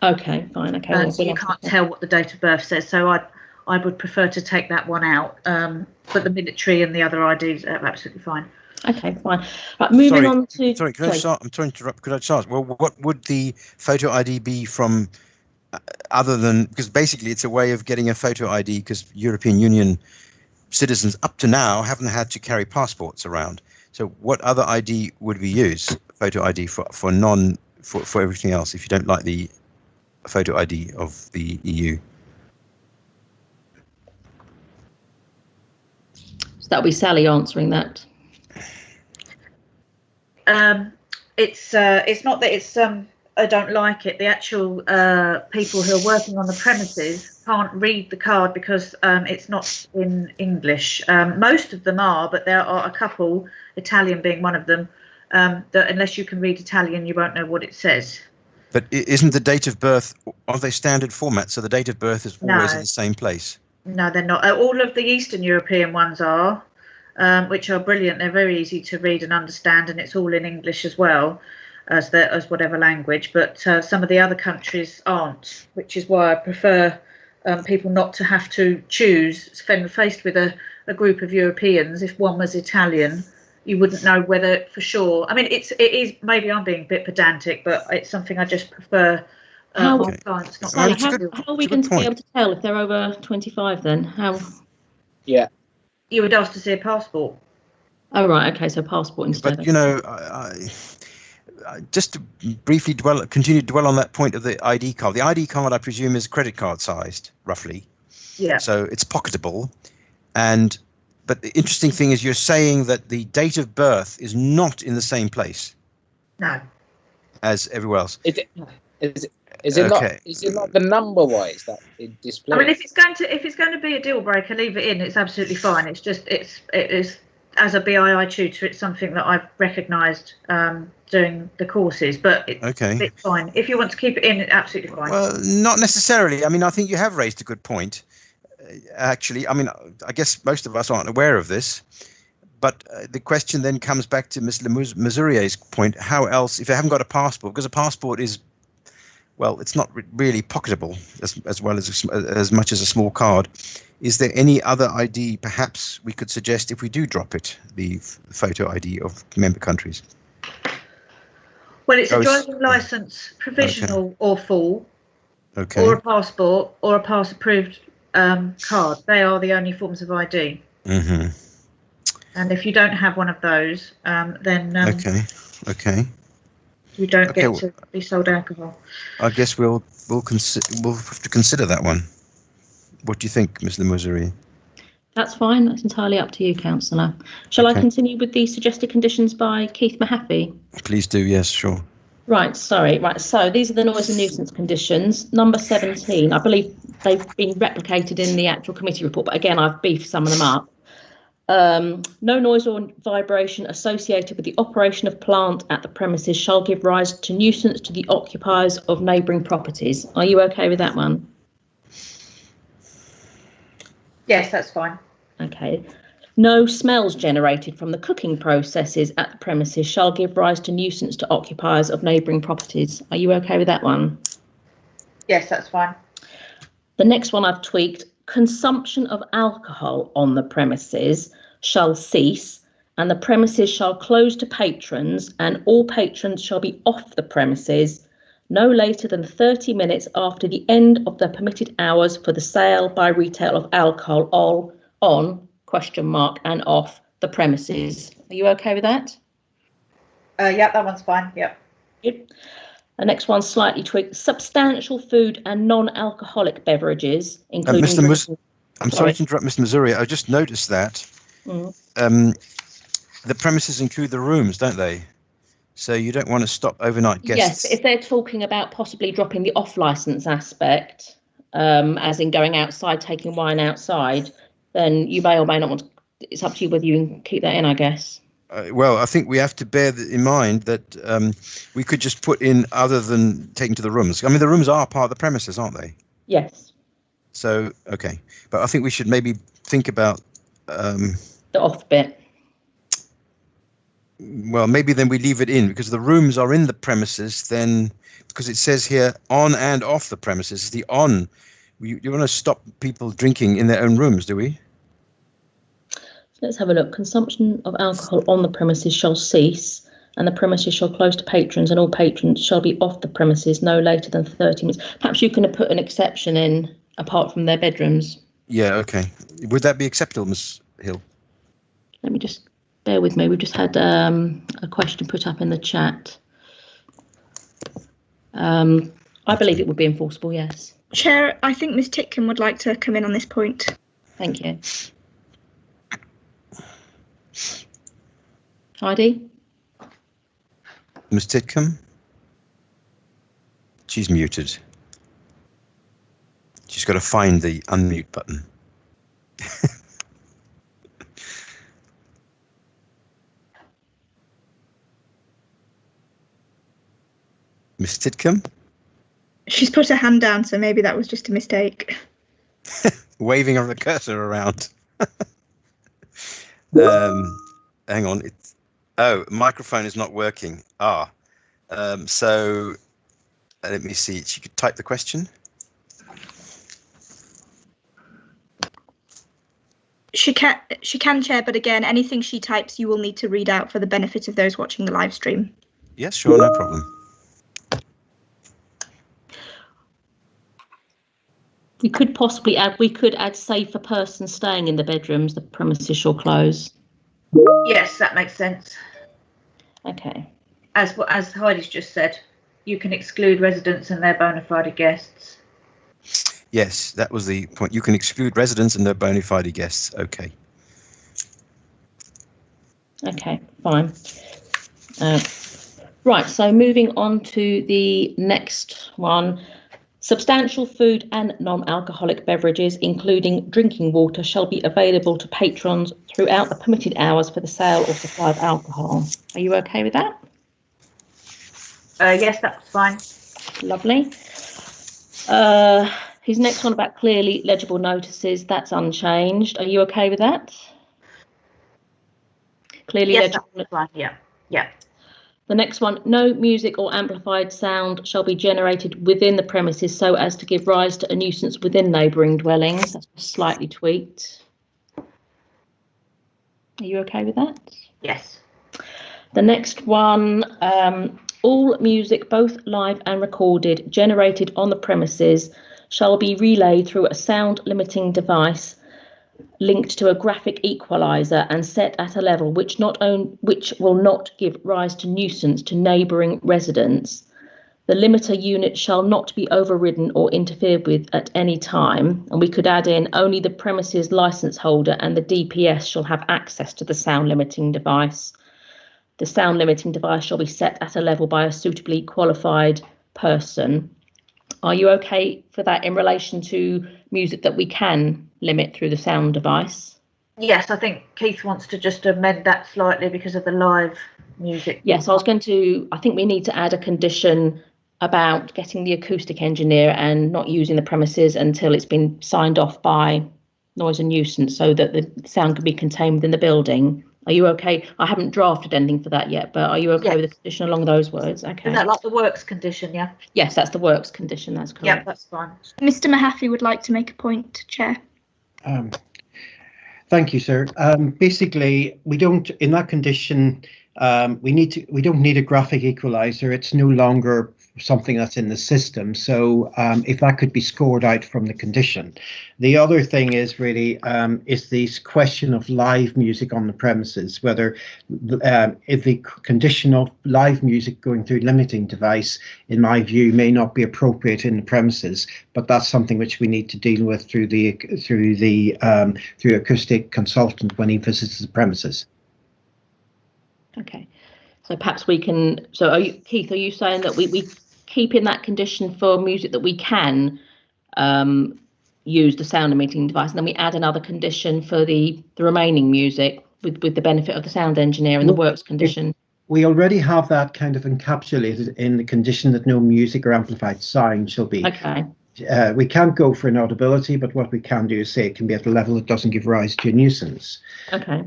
Okay, fine. Okay. So you can't tell what the date of birth says. So I would prefer to take that one out. But the military and the other IDs are absolutely fine. Okay, fine. Right, moving on to. Sorry, can I start? I'm trying to interrupt. Could I just ask? Well, what would the photo ID be from? Other than, because basically it's a way of getting a photo ID, because European Union citizens up to now haven't had to carry passports around. So what other ID would we use? Photo ID for everything else, if you don't like the photo ID of the EU. So that'll be Sally answering that. It's not that it's I don't like it. The actual people who are working on the premises can't read the card because it's not in English. Most of them are, but there are a couple, Italian being one of them, that unless you can read Italian, you won't know what it says. But isn't the date of birth, are they standard format? So the date of birth is always in the same place? No, they're not. All of the Eastern European ones are, which are brilliant. They're very easy to read and understand, and it's all in English as well. As whatever language, but some of the other countries aren't, which is why I prefer people not to have to choose. Faced with a group of Europeans, if one was Italian, you wouldn't know whether for sure. I mean, it is maybe I'm being a bit pedantic, but it's something I just prefer. Clients not. Sally, how are we going to be able to tell if they're over 25 then? How? Yeah. You would ask to see a passport. Oh, right. Okay. So passport instead. But, you know, just to briefly continue to dwell on that point of the ID card. The ID card, I presume, is credit card sized, roughly. Yeah. So it's pocketable. But the interesting thing is you're saying that the date of birth is not in the same place. No. As everywhere else. Is it not the number wise that it displays? I mean, if it's going to be a deal breaker, leave it in. It's absolutely fine. It's just it is. As a BII tutor, it's something that I've recognised doing the courses, but it's fine. If you want to keep it in, it's absolutely fine. Well, not necessarily. I mean, I think you have raised a good point. Actually, I mean, I guess most of us aren't aware of this, but the question then comes back to Ms. Mazurier's point. How else, if they haven't got a passport, because a passport is, well, it's not really pocketable as well as much as a small card. Is there any other ID perhaps we could suggest if we do drop it, the photo ID of member countries? Well, it's a driving licence, provisional or full, or a passport or a pass approved card. They are the only forms of ID. Mm-hmm. And if you don't have one of those, then you don't get to be sold alcohol. I guess we'll have to consider that one. What do you think, Ms. Lemouzerie? That's fine. That's entirely up to you, Councillor. Shall I continue with the suggested conditions by Keith Mahaffey? Please do. Yes, sure. Right, sorry. Right, so these are the noise and nuisance conditions. Number 17, I believe they've been replicated in the actual committee report, but again, I've beefed some of them up. No noise or vibration associated with the operation of plant at the premises shall give rise to nuisance to the occupiers of neighbouring properties. Are you okay with that one? Yes, that's fine. Okay. No smells generated from the cooking processes at the premises shall give rise to nuisance to occupiers of neighbouring properties. Are you okay with that one? Yes, that's fine. The next one I've tweaked. Consumption of alcohol on the premises shall cease, and the premises shall close to patrons, and all patrons shall be off the premises no later than 30 minutes after the end of the permitted hours for the sale by retail of alcohol on and off the premises. Are you okay with that? Yeah, that one's fine. Yep. Yep. The next one's slightly tweaked. Substantial food and non-alcoholic beverages, including... I'm sorry to interrupt, Mr. Missouri. I just noticed that the premises include the rooms, don't they? So you don't want to stop overnight guests. Yes, if they're talking about possibly dropping the off-licence aspect, as in going outside, taking wine outside, then you may or may not want to, it's up to you whether you can keep that in, I guess. Well, I think we have to bear in mind that we could just put in other than taking to the rooms. I mean, the rooms are part of the premises, aren't they? Yes. So, okay. But I think we should maybe think about... the off bit. Well, maybe then we leave it in because the rooms are in the premises then, because it says here on and off the premises. The on, you want to stop people drinking in their own rooms, do we? Let's have a look. Consumption of alcohol on the premises shall cease, and the premises shall close to patrons, and all patrons shall be off the premises no later than 30 minutes. Perhaps you can put an exception in apart from their bedrooms. Yeah, okay. Would that be acceptable, Ms. Hill? Let me just bear with me. We've just had a question put up in the chat. I believe it would be enforceable, yes. Chair, I think Ms. Titcombe would like to come in on this point. Thank you. Heidi? Ms. Titcombe? She's muted. She's got to find the unmute button. Ms. Titcombe? She's put her hand down, so maybe that was just a mistake. Waving of the cursor around. Hang on. Microphone is not working. So let me see. She could type the question. She can, Chair, but again, anything she types, you will need to read out for the benefit of those watching the live stream. Yes, sure, no problem. We could possibly add save for persons staying in the bedrooms, the premises shall close. Yes, that makes sense. Okay. As Heidi's just said, you can exclude residents and their bona fide guests. Yes, that was the point. You can exclude residents and their bona fide guests. Okay. Okay, fine. Right, so moving on to the next one. Substantial food and non-alcoholic beverages, including drinking water, shall be available to patrons throughout the permitted hours for the sale or supply of alcohol. Are you okay with that? Yes, that's fine. Lovely. His next one about clearly legible notices, that's unchanged. Are you okay with that? Clearly legible. That's fine. Yeah. The next one, no music or amplified sound shall be generated within the premises so as to give rise to a nuisance within neighbouring dwellings. That's slightly tweaked. Are you okay with that? Yes. The next one, all music, both live and recorded, generated on the premises shall be relayed through a sound limiting device linked to a graphic equalizer and set at a level which will not give rise to nuisance to neighbouring residents. The limiter unit shall not be overridden or interfered with at any time. And we could add in only the premises license holder and the DPS shall have access to the sound limiting device. The sound limiting device shall be set at a level by a suitably qualified person. Are you okay for that in relation to music that we can limit through the sound device? Yes, I think Keith wants to just amend that slightly because of the live music. Yes, I think we need to add a condition about getting the acoustic engineer and not using the premises until it's been signed off by Noise and Nuisance so that the sound can be contained within the building. Are you okay? I haven't drafted anything for that yet, but are you okay with a condition along those words? Okay. Is that like the works condition, yeah? Yes, that's the works condition, that's correct. Yeah, that's fine. Mr. Mahaffey would like to make a point, Chair. Thank you, sir. Basically, we don't, in that condition, we don't need a graphic equalizer. It's no longer something that's in the system. So if that could be scored out from the condition. The other thing is really is this question of live music on the premises, whether if the condition of live music going through limiting device, in my view, may not be appropriate in the premises, but that's something which we need to deal with through acoustic consultant when he visits the premises. Okay, so perhaps we can. So, Keith, are you saying that we keep in that condition for music that we can use the sound emitting device, and then we add another condition for the remaining music with the benefit of the sound engineer and the works condition? We already have that kind of encapsulated in the condition that no music or amplified sound shall be. Okay. We can't go for inaudibility, but what we can do is say it can be at a level that doesn't give rise to a nuisance. Okay.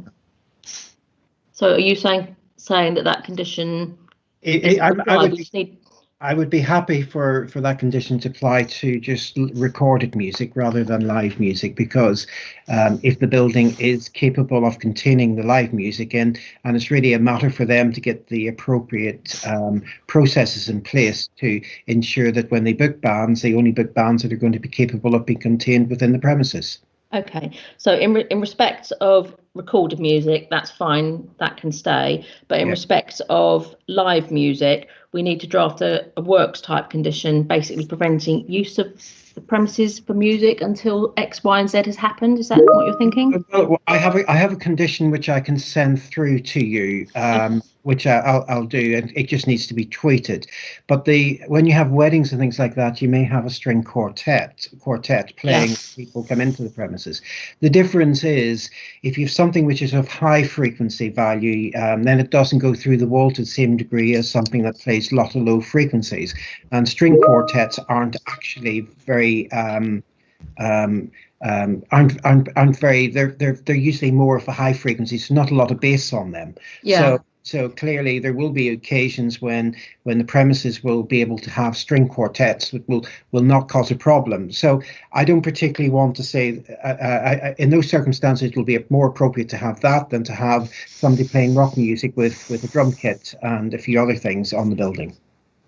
So are you saying that condition is I would be happy for that condition to apply to just recorded music rather than live music, because if the building is capable of containing the live music in, and it's really a matter for them to get the appropriate processes in place to ensure that when they book bands, they only book bands that are going to be capable of being contained within the premises. Okay, so in respect of recorded music, that's fine, that can stay. But in respect of live music, we need to draft a works type condition, basically preventing use of the premises for music until X, Y, and Z has happened. Is that what you're thinking? Well, I have a condition which I can send through to you, which I'll do, and it just needs to be tweeted. But when you have weddings and things like that, you may have a string quartet playing. People come into the premises. The difference is if you have something which is of high frequency value, then it doesn't go through the wall to the same degree as something that plays a lot of low frequencies. And string quartets aren't actually very aren't very. They're usually more of a high frequency, so not a lot of bass on them. Yeah. So clearly there will be occasions when the premises will be able to have string quartets that will not cause a problem. So I don't particularly want to say in those circumstances it will be more appropriate to have that than to have somebody playing rock music with a drum kit and a few other things on the building.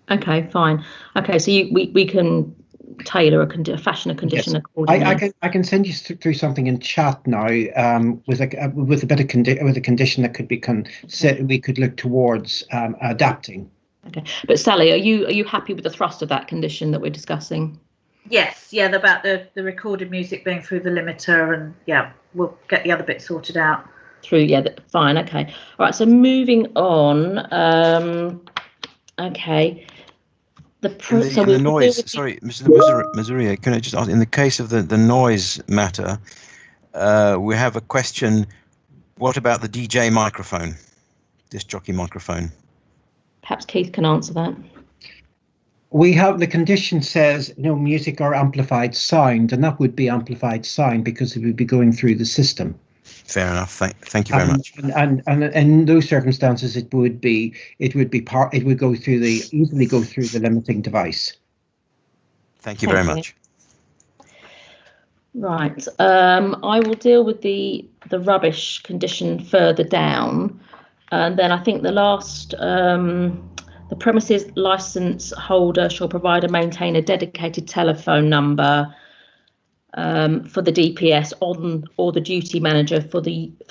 Okay, fine. Okay, so we can tailor fashion a condition accordingly. I can send you through something in chat now with a bit of with a condition that could be we could look towards adapting. Okay, but Sally, are you happy with the thrust of that condition that we're discussing? Yes, yeah, about the recorded music being through the limiter, and we'll get the other bit sorted out. Fine, okay. All right, so moving on. Okay. The noise, sorry, Mr. Mazuria, can I just ask, in the case of the noise matter, we have a question, what about the DJ microphone, disc jockey microphone? Perhaps Keith can answer that. We have, the condition says no music or amplified sound, and that would be amplified sound because it would be going through the system. Fair enough. Thank you very much. And in those circumstances, it would easily go through the limiting device. Thank you very much. Right. I will deal with the rubbish condition further down, and then I think the last. The premises license holder shall provide and maintain a dedicated telephone number for the DPS or the duty manager for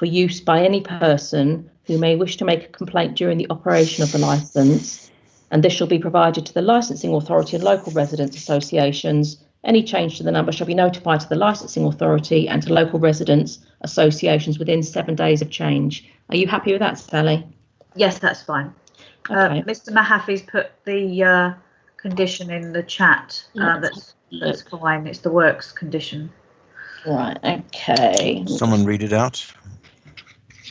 use by any person who may wish to make a complaint during the operation of the licence. and this shall be provided to the licensing authority and local residents associations. Any change to the number shall be notified to the licensing authority and to local residents associations within 7 days of change. Are you happy with that, Sally? Yes, that's fine. Okay. Mr. Mahaffey's put the condition in the chat. That's fine. It's the works condition. Right. Okay. Someone read it out.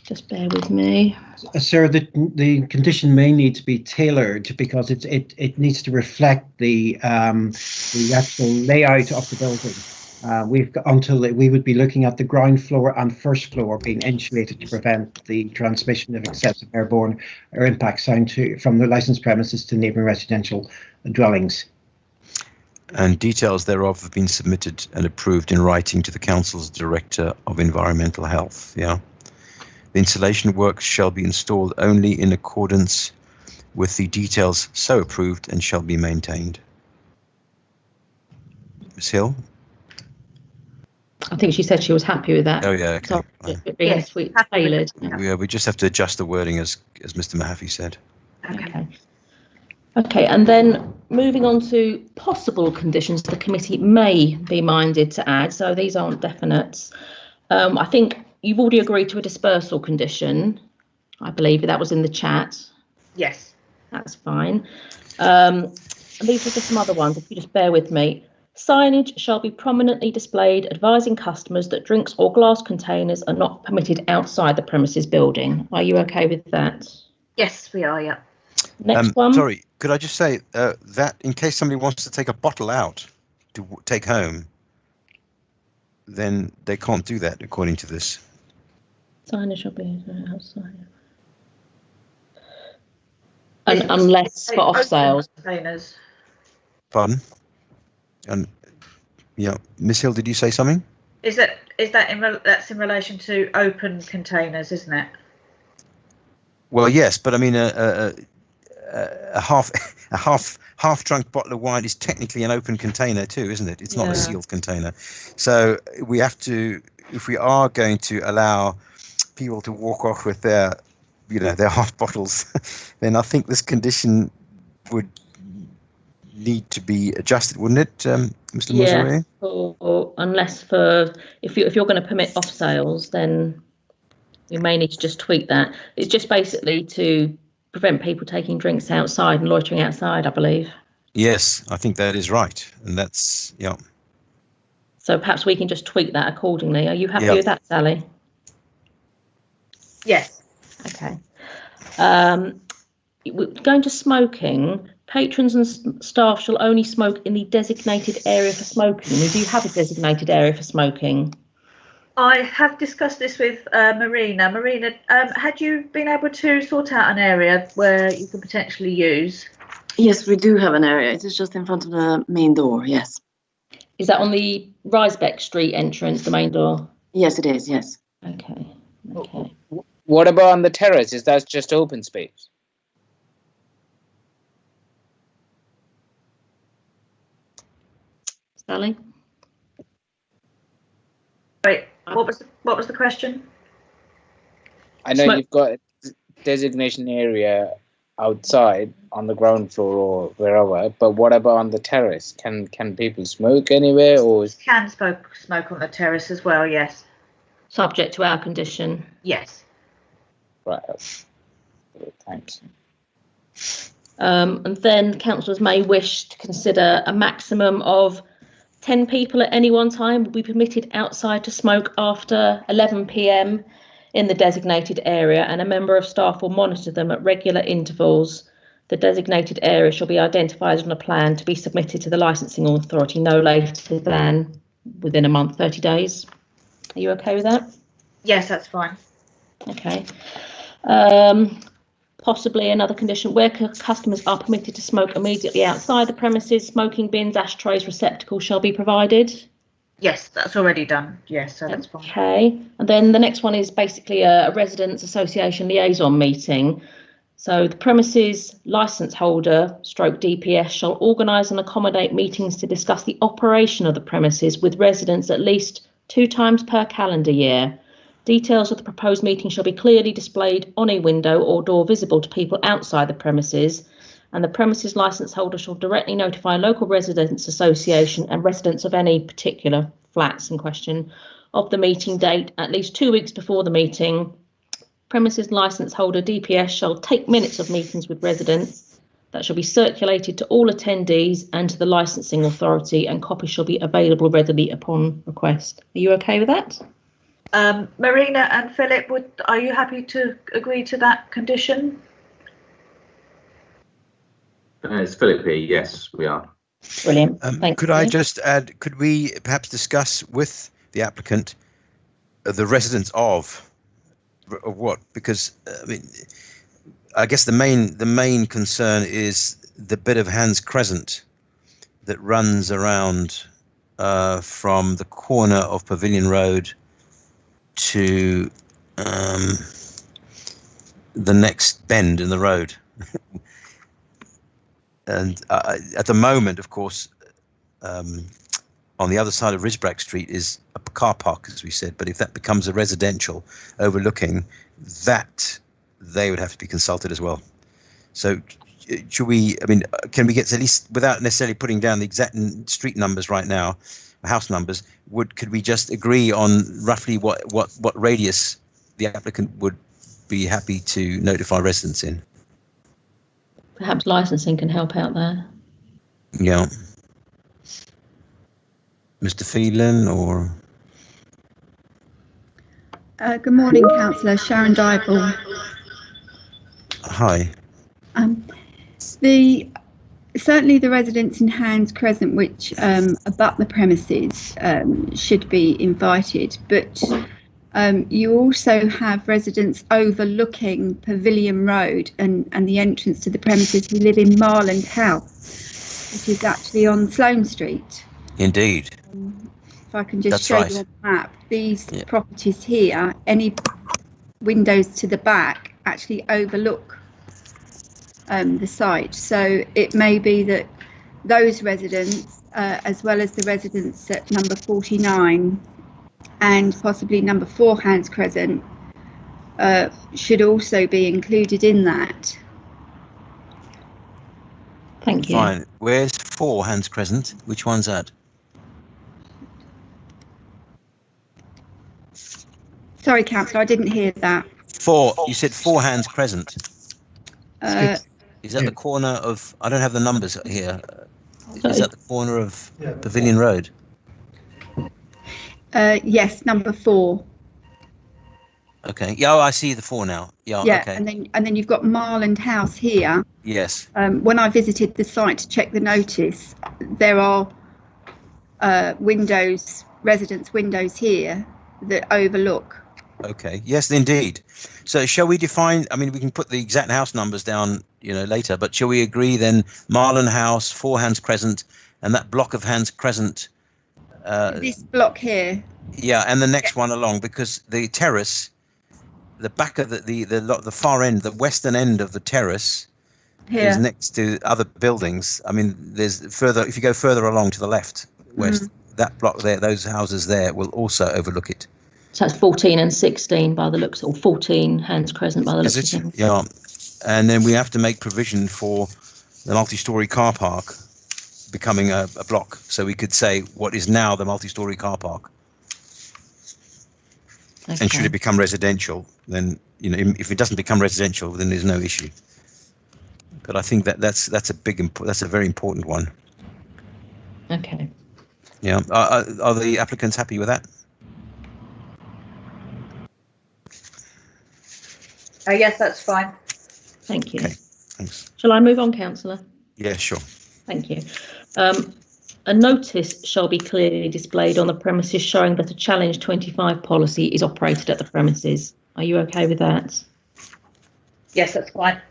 Just bear with me. Sir, the condition may need to be tailored because it needs to reflect the actual layout of the building. We've got until we would be looking at the ground floor and first floor being insulated to prevent the transmission of excessive airborne or impact sound from the licensed premises to neighbouring residential dwellings. And details thereof have been submitted and approved in writing to the Council's Director of Environmental Health. Yeah. The installation works shall be installed only in accordance with the details so approved and shall be maintained. Ms. Hill? I think she said she was happy with that. Oh, yeah, okay. It being sweet tailored. Yeah, we just have to adjust the wording as Mr. Mahaffey said. Okay. Okay, and then moving on to possible conditions the committee may be minded to add. So these aren't definites. I think you've already agreed to a dispersal condition. I believe that was in the chat. Yes. That's fine. And these are just some other ones, if you just bear with me. Signage shall be prominently displayed advising customers that drinks or glass containers are not permitted outside the premises building. Are you okay with that? Yes, we are, yeah. Next one. Sorry, could I just say that in case somebody wants to take a bottle out to take home, then they can't do that according to this. Signage shall be outside. And unless for off sales. Containers. Pardon? And yeah, Miss Hill, did you say something? Is that that's in relation to open containers, isn't it? Well, yes, but I mean a half drunk bottle of wine is technically an open container too, isn't it? It's not a sealed container. So we have to, if we are going to allow people to walk off with their half bottles, then I think this condition would need to be adjusted, wouldn't it, Mr. Mozart? Or unless if you're going to permit off sales, then you may need to just tweak that. It's just basically to prevent people taking drinks outside and loitering outside, I believe. Yes, I think that is right, and that's So perhaps we can just tweak that accordingly. Are you happy with that, Sally? Yes. Okay. Going to smoking. Patrons and staff shall only smoke in the designated area for smoking. Do you have a designated area for smoking? I have discussed this with Marina. Marina, had you been able to sort out an area where you could potentially use? Yes, we do have an area. It is just in front of the main door, yes. Is that on the Risebeck Street entrance, the main door? Yes, it is, yes. Okay. What about on the terrace? Is that just open space? Sally? Wait, what was the question? I know you've got a designation area outside on the ground floor or wherever, but what about on the terrace? Can people smoke anywhere, or can smoke on the terrace as well? Yes. Subject to our condition. Yes. Right. Thanks. And then councillors may wish to consider a maximum of 10 people at any one time will be permitted outside to smoke after 11 p.m. in the designated area, and a member of staff will monitor them at regular intervals. The designated area shall be identified on a plan to be submitted to the licensing authority no later than within a month, 30 days. Are you okay with that? Yes, that's fine. Okay. Possibly another condition where customers are permitted to smoke immediately outside the premises, smoking bins, ashtrays, receptacles shall be provided. Yes, that's already done. Yes, so that's fine. Okay. And then the next one is basically a residents association liaison meeting. So the premises licence holder stroke DPS shall organise and accommodate meetings to discuss the operation of the premises with residents at least 2 times per calendar year. Details of the proposed meeting shall be clearly displayed on a window or door visible to people outside the premises, and the premises licence holder shall directly notify local residents association and residents of any particular flats in question of the meeting date at least 2 weeks before the meeting. Premises licence holder DPS shall take minutes of meetings with residents that shall be circulated to all attendees and to the licensing authority, and copies shall be available readily upon request. Are you okay with that? Marina and Philip, are you happy to agree to that condition? It's Philip here. Yes, we are. Brilliant. Thank Could you. I just add, could we perhaps discuss with the applicant the residents of what? Because I mean, I guess the main concern is the bit of Hans Crescent that runs around from the corner of Pavilion Road to the next bend in the road. And at the moment, of course, on the other side of Risbrack Street is a car park, as we said. But if that becomes a residential overlooking that, they would have to be consulted as well. So should we, I mean, can we get at least, without necessarily putting down the exact street numbers right now, house numbers, could we just agree on roughly what radius the applicant would be happy to notify residents in? Perhaps licensing can help out there. Yeah. Mr. Phelan or... Good morning, Councillor. Sharon Dyball. Hi. Certainly the residents in Hans Crescent, which abut the premises, should be invited, but you also have residents overlooking Pavilion Road and the entrance to the premises who live in Marland House, which is actually on Sloane Street. Indeed. If I can just That's show right. you on the map, these properties here, any windows to the back actually overlook the site. So it may be that those residents, as well as the residents at number 49 and possibly number 4 Hans Crescent, should also be included in that. Thank you. Fine. Where's 4 Hans Crescent? Which one's that? Sorry, Councillor, I didn't hear that. 4. You said 4 Hans Crescent. Is that Yeah. the corner of? I don't have the numbers here. Is that the corner of Pavilion Road? Yes, number 4. Okay. Yeah, oh, I see the 4 now. Yeah. Yeah, Okay. and then you've got Marland House here. Yes. When I visited the site to check the notice, there are residence windows here that overlook. Okay. Yes, indeed. So shall we define? I mean, we can put the exact house numbers down, later. But shall we agree then? Marland House, 4 Hans Crescent, and that block of Hans Crescent. This block here. Yeah, and the next one along, because the terrace, the back of the far end, the western end of the terrace, Here. is next to other buildings. I mean, there's further. If you go further along to the left, west, that block there, those houses there will also overlook it. So that's 14 and 16 by the looks, or 14 Hans Crescent by the looks of things. Yeah, and then we have to make provision for the multi-storey car park becoming a block. So we could say what is now the multi-storey car park. Okay. And should it become residential, then if it doesn't become residential, then there's no issue. But I think that's a very important one. Okay. Yeah. Are the applicants happy with that? Yes, that's fine. Thank you. Okay. Thanks. Shall I move on, Councillor? Yeah, sure. Thank you. A notice shall be clearly displayed on the premises showing that a Challenge 25 policy is operated at the premises. Are you okay with that? Yes, that's fine.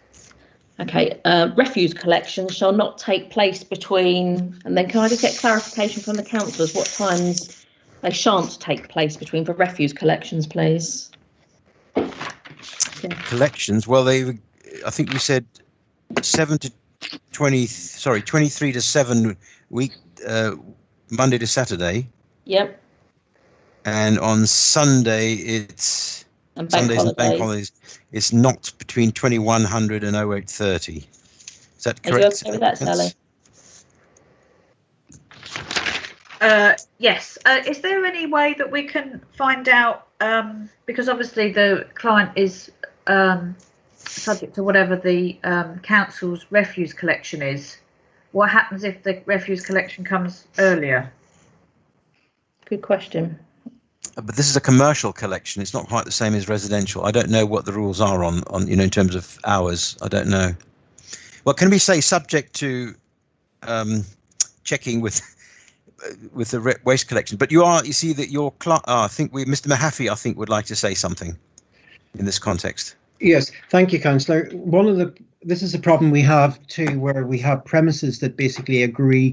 Okay. Refuse collections shall not take place between, and then can I just get clarification from the councillors what times they shan't take place between for refuse collections, please? Yeah. Collections. Well, I think you said 23 to 7 week, Monday to Saturday. Yep. And on Sunday, it's And Sundays and bank holidays. It's not between 2100 and 0830. Is that Are you correct? okay with that, Sally? Yes. Is there any way that we can find out, because obviously the client is subject to whatever the council's refuse collection is, what happens if the refuse collection comes earlier? Good question. But this is a commercial collection. It's not quite the same as residential. I don't know what the rules are on in terms of hours. I don't know. Well, can we say subject to checking with the waste collection? But you see that your I think Mr. Mahaffey, I think, would like to say something in this context. Yes, thank you, Councillor. This is a problem we have too, where we have premises that basically agree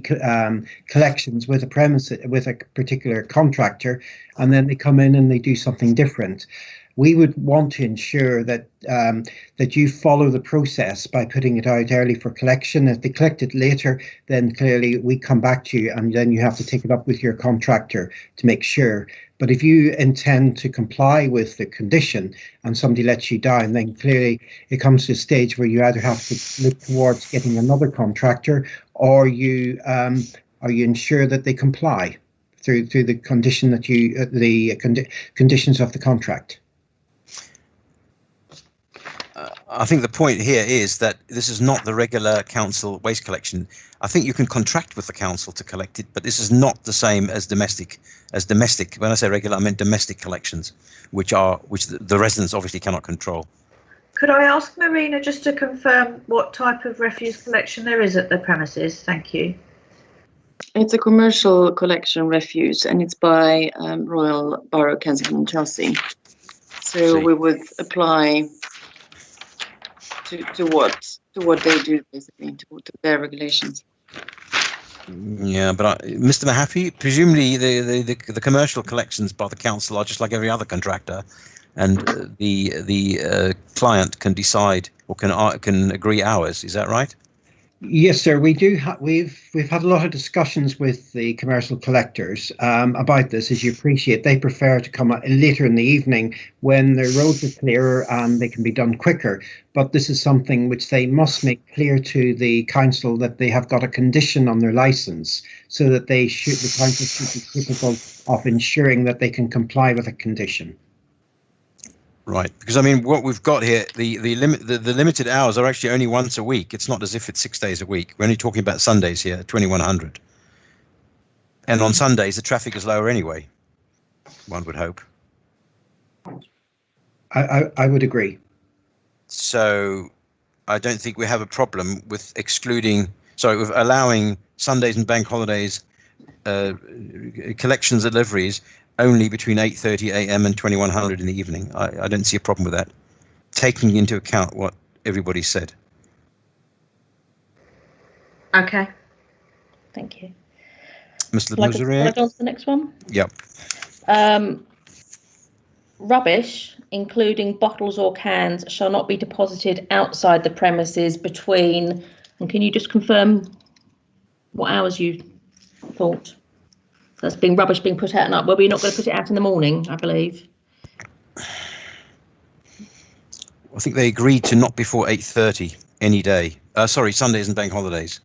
collections with a particular contractor, and then they come in and they do something different. We would want to ensure that that you follow the process by putting it out early for collection. If they collect it later, then clearly we come back to you, and then you have to take it up with your contractor to make sure. But if you intend to comply with the condition and somebody lets you down, then clearly it comes to a stage where you either have to look towards getting another contractor, or you ensure that they comply through the condition that conditions of the contract. I think the point here is that this is not the regular council waste collection. I think you can contract with the council to collect it, but this is not the same as domestic. When I say regular, I mean domestic collections, which the residents obviously cannot control. Could I ask Marina just to confirm what type of refuse collection there is at the premises? Thank you. It's a commercial collection refuse, and it's by Royal Borough, Kensington and Chelsea. So we would apply to what they do, basically, to their regulations. Yeah, but Mr. Mahaffey, presumably the commercial collections by the council are just like every other contractor, and the client can decide or can agree hours. Is that right? Yes, sir. We do. We've had a lot of discussions with the commercial collectors about this. As you appreciate, they prefer to come later in the evening when the roads are clearer and they can be done quicker. But this is something which they must make clear to the council, that they have got a condition on their licence, so that the council should be capable of ensuring that they can comply with a condition. Right, because I mean, what we've got here, the limited hours are actually only once a week. It's not as if it's 6 days a week. We're only talking about Sundays here, 2100. And on Sundays, the traffic is lower anyway, one would hope. I would agree. So I don't think we have a problem with with allowing Sundays and bank holidays collections deliveries only between 8:30 a.m. and 2100 in the evening. I don't see a problem with that, taking into account what everybody said. Okay. Thank you. Mr. Like Muzurier? on to the next one? Yep. Rubbish, including bottles or cans, shall not be deposited outside the premises between, and can you just confirm what hours you thought? That's rubbish being put out at night. Well, we're not going to put it out in the morning, I believe. I think they agreed to not before 8:30 any day. Sorry, Sundays and bank holidays.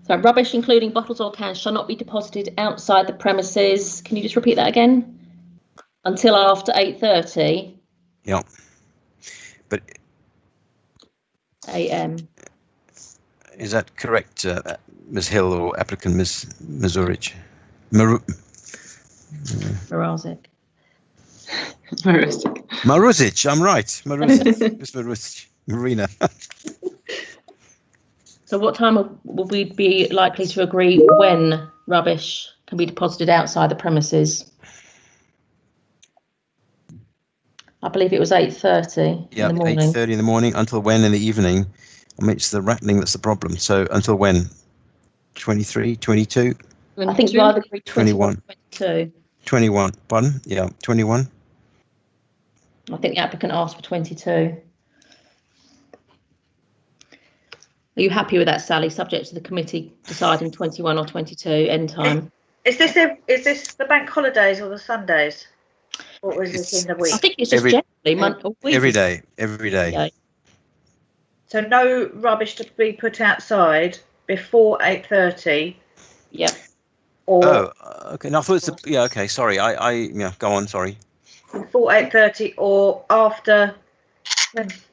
So rubbish, including bottles or cans, shall not be deposited outside the premises. Can you just repeat that again? Until after 8:30? Yeah. But a.m. Is that correct, Ms. Hill, or applicant Ms. Mazurich? Marazic. Maruzic, I'm right. Maruzic. Ms. Maruzic. Marina. So what time will we be likely to agree when rubbish can be deposited outside the premises? I believe it was 8:30 in the morning. 8:30 in the morning. Until when in the evening? I mean, it's the rattling that's the problem. So until when? 23, 22? I think you either agreed 21 or 22. 21. Pardon? Yeah, 21. I think the applicant asked for 22. Are you happy with that, Sally? Subject to the committee deciding 21 or 22 end time. Is this the bank holidays or the Sundays? Or is this in the week? I think it's just generally month or week. Every day. Every day. So no rubbish to be put outside before 8:30. Yep. Or Oh, okay. No, I thought it's yeah. Okay, sorry. Yeah. Go on. Sorry. before 8:30 or after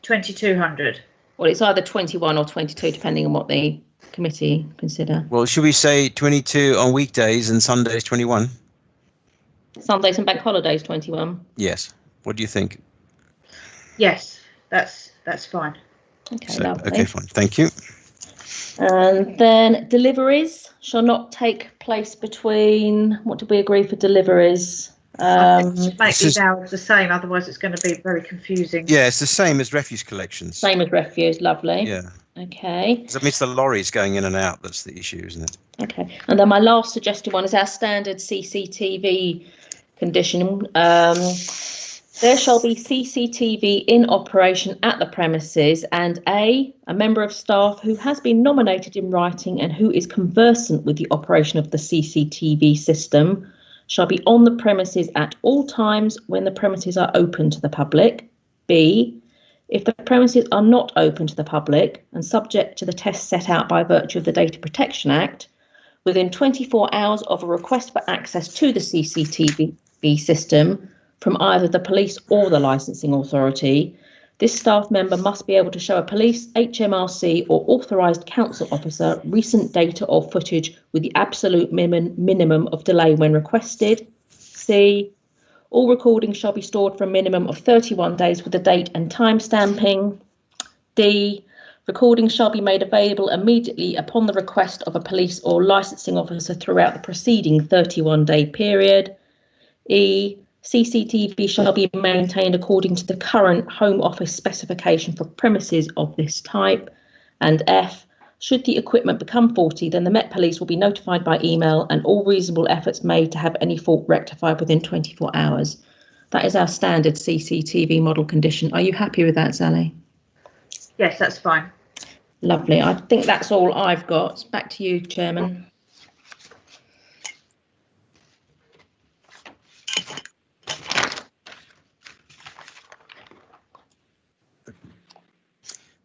2200. Well, it's either 21 or 22, depending on what the committee consider. Well, should we say 22 on weekdays and Sundays 21? Sundays and bank holidays 21. Yes. What do you think? Yes, that's fine. Okay, So, lovely. okay, fine. Thank you. And then deliveries shall not take place between, what did we agree for deliveries? Make these hours the same, otherwise it's going to be very confusing. Yeah, it's the same as refuse collections. Same as refuse, lovely. Yeah. Okay. That means the lorries going in and out. That's the issue, isn't it? Okay. And then my last suggested one is our standard CCTV condition. There shall be CCTV in operation at the premises, and a member of staff who has been nominated in writing and who is conversant with the operation of the CCTV system shall be on the premises at all times when the premises are open to the public. B, if the premises are not open to the public and subject to the tests set out by virtue of the Data Protection Act, within 24 hours of a request for access to the CCTV system from either the police or the licensing authority, this staff member must be able to show a police, HMRC or authorised council officer recent data or footage with the absolute minimum of delay when requested. C, all recordings shall be stored for a minimum of 31 days with the date and time stamping. D, recordings shall be made available immediately upon the request of a police or licensing officer throughout the preceding 31-day period. E, CCTV shall be maintained according to the current Home Office specification for premises of this type. And F, should the equipment become faulty, then the Met Police will be notified by email and all reasonable efforts made to have any fault rectified within 24 hours. That is our standard CCTV model condition. Are you happy with that, Sally? Yes, that's fine. Lovely. I think that's all I've got. Back to you, Chairman.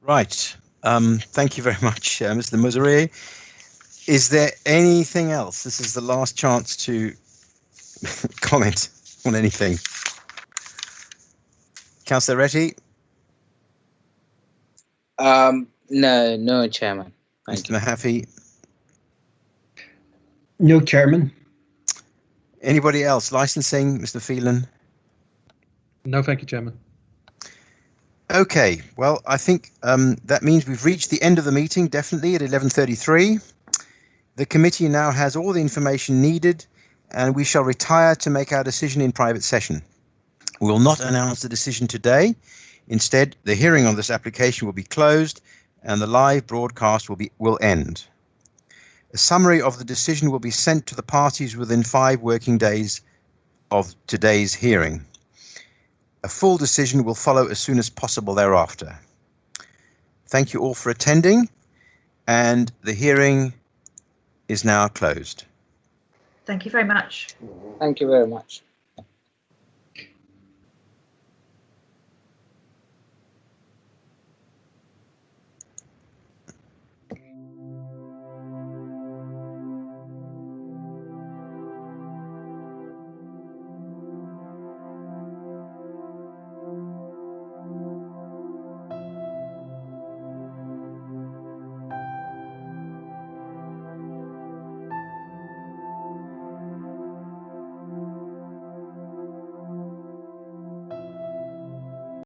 Right. Thank you very much, Mr. Muzere. Is there anything else? This is the last chance to comment on anything. Councillor Retty? No, Chairman. Mr. Mahaffey? No, Chairman. Anybody else? Licensing, Mr. Phelan? No, thank you, Chairman. Okay, well, I think that means we've reached the end of the meeting, definitely at 11:33. The committee now has all the information needed, and we shall retire to make our decision in private session. We will not announce the decision today. Instead, the hearing on this application will be closed, and the live broadcast will end. A summary of the decision will be sent to the parties within 5 working days of today's hearing. A full decision will follow as soon as possible thereafter. Thank you all for attending, and the hearing is now closed. Thank you very much. Thank you very much.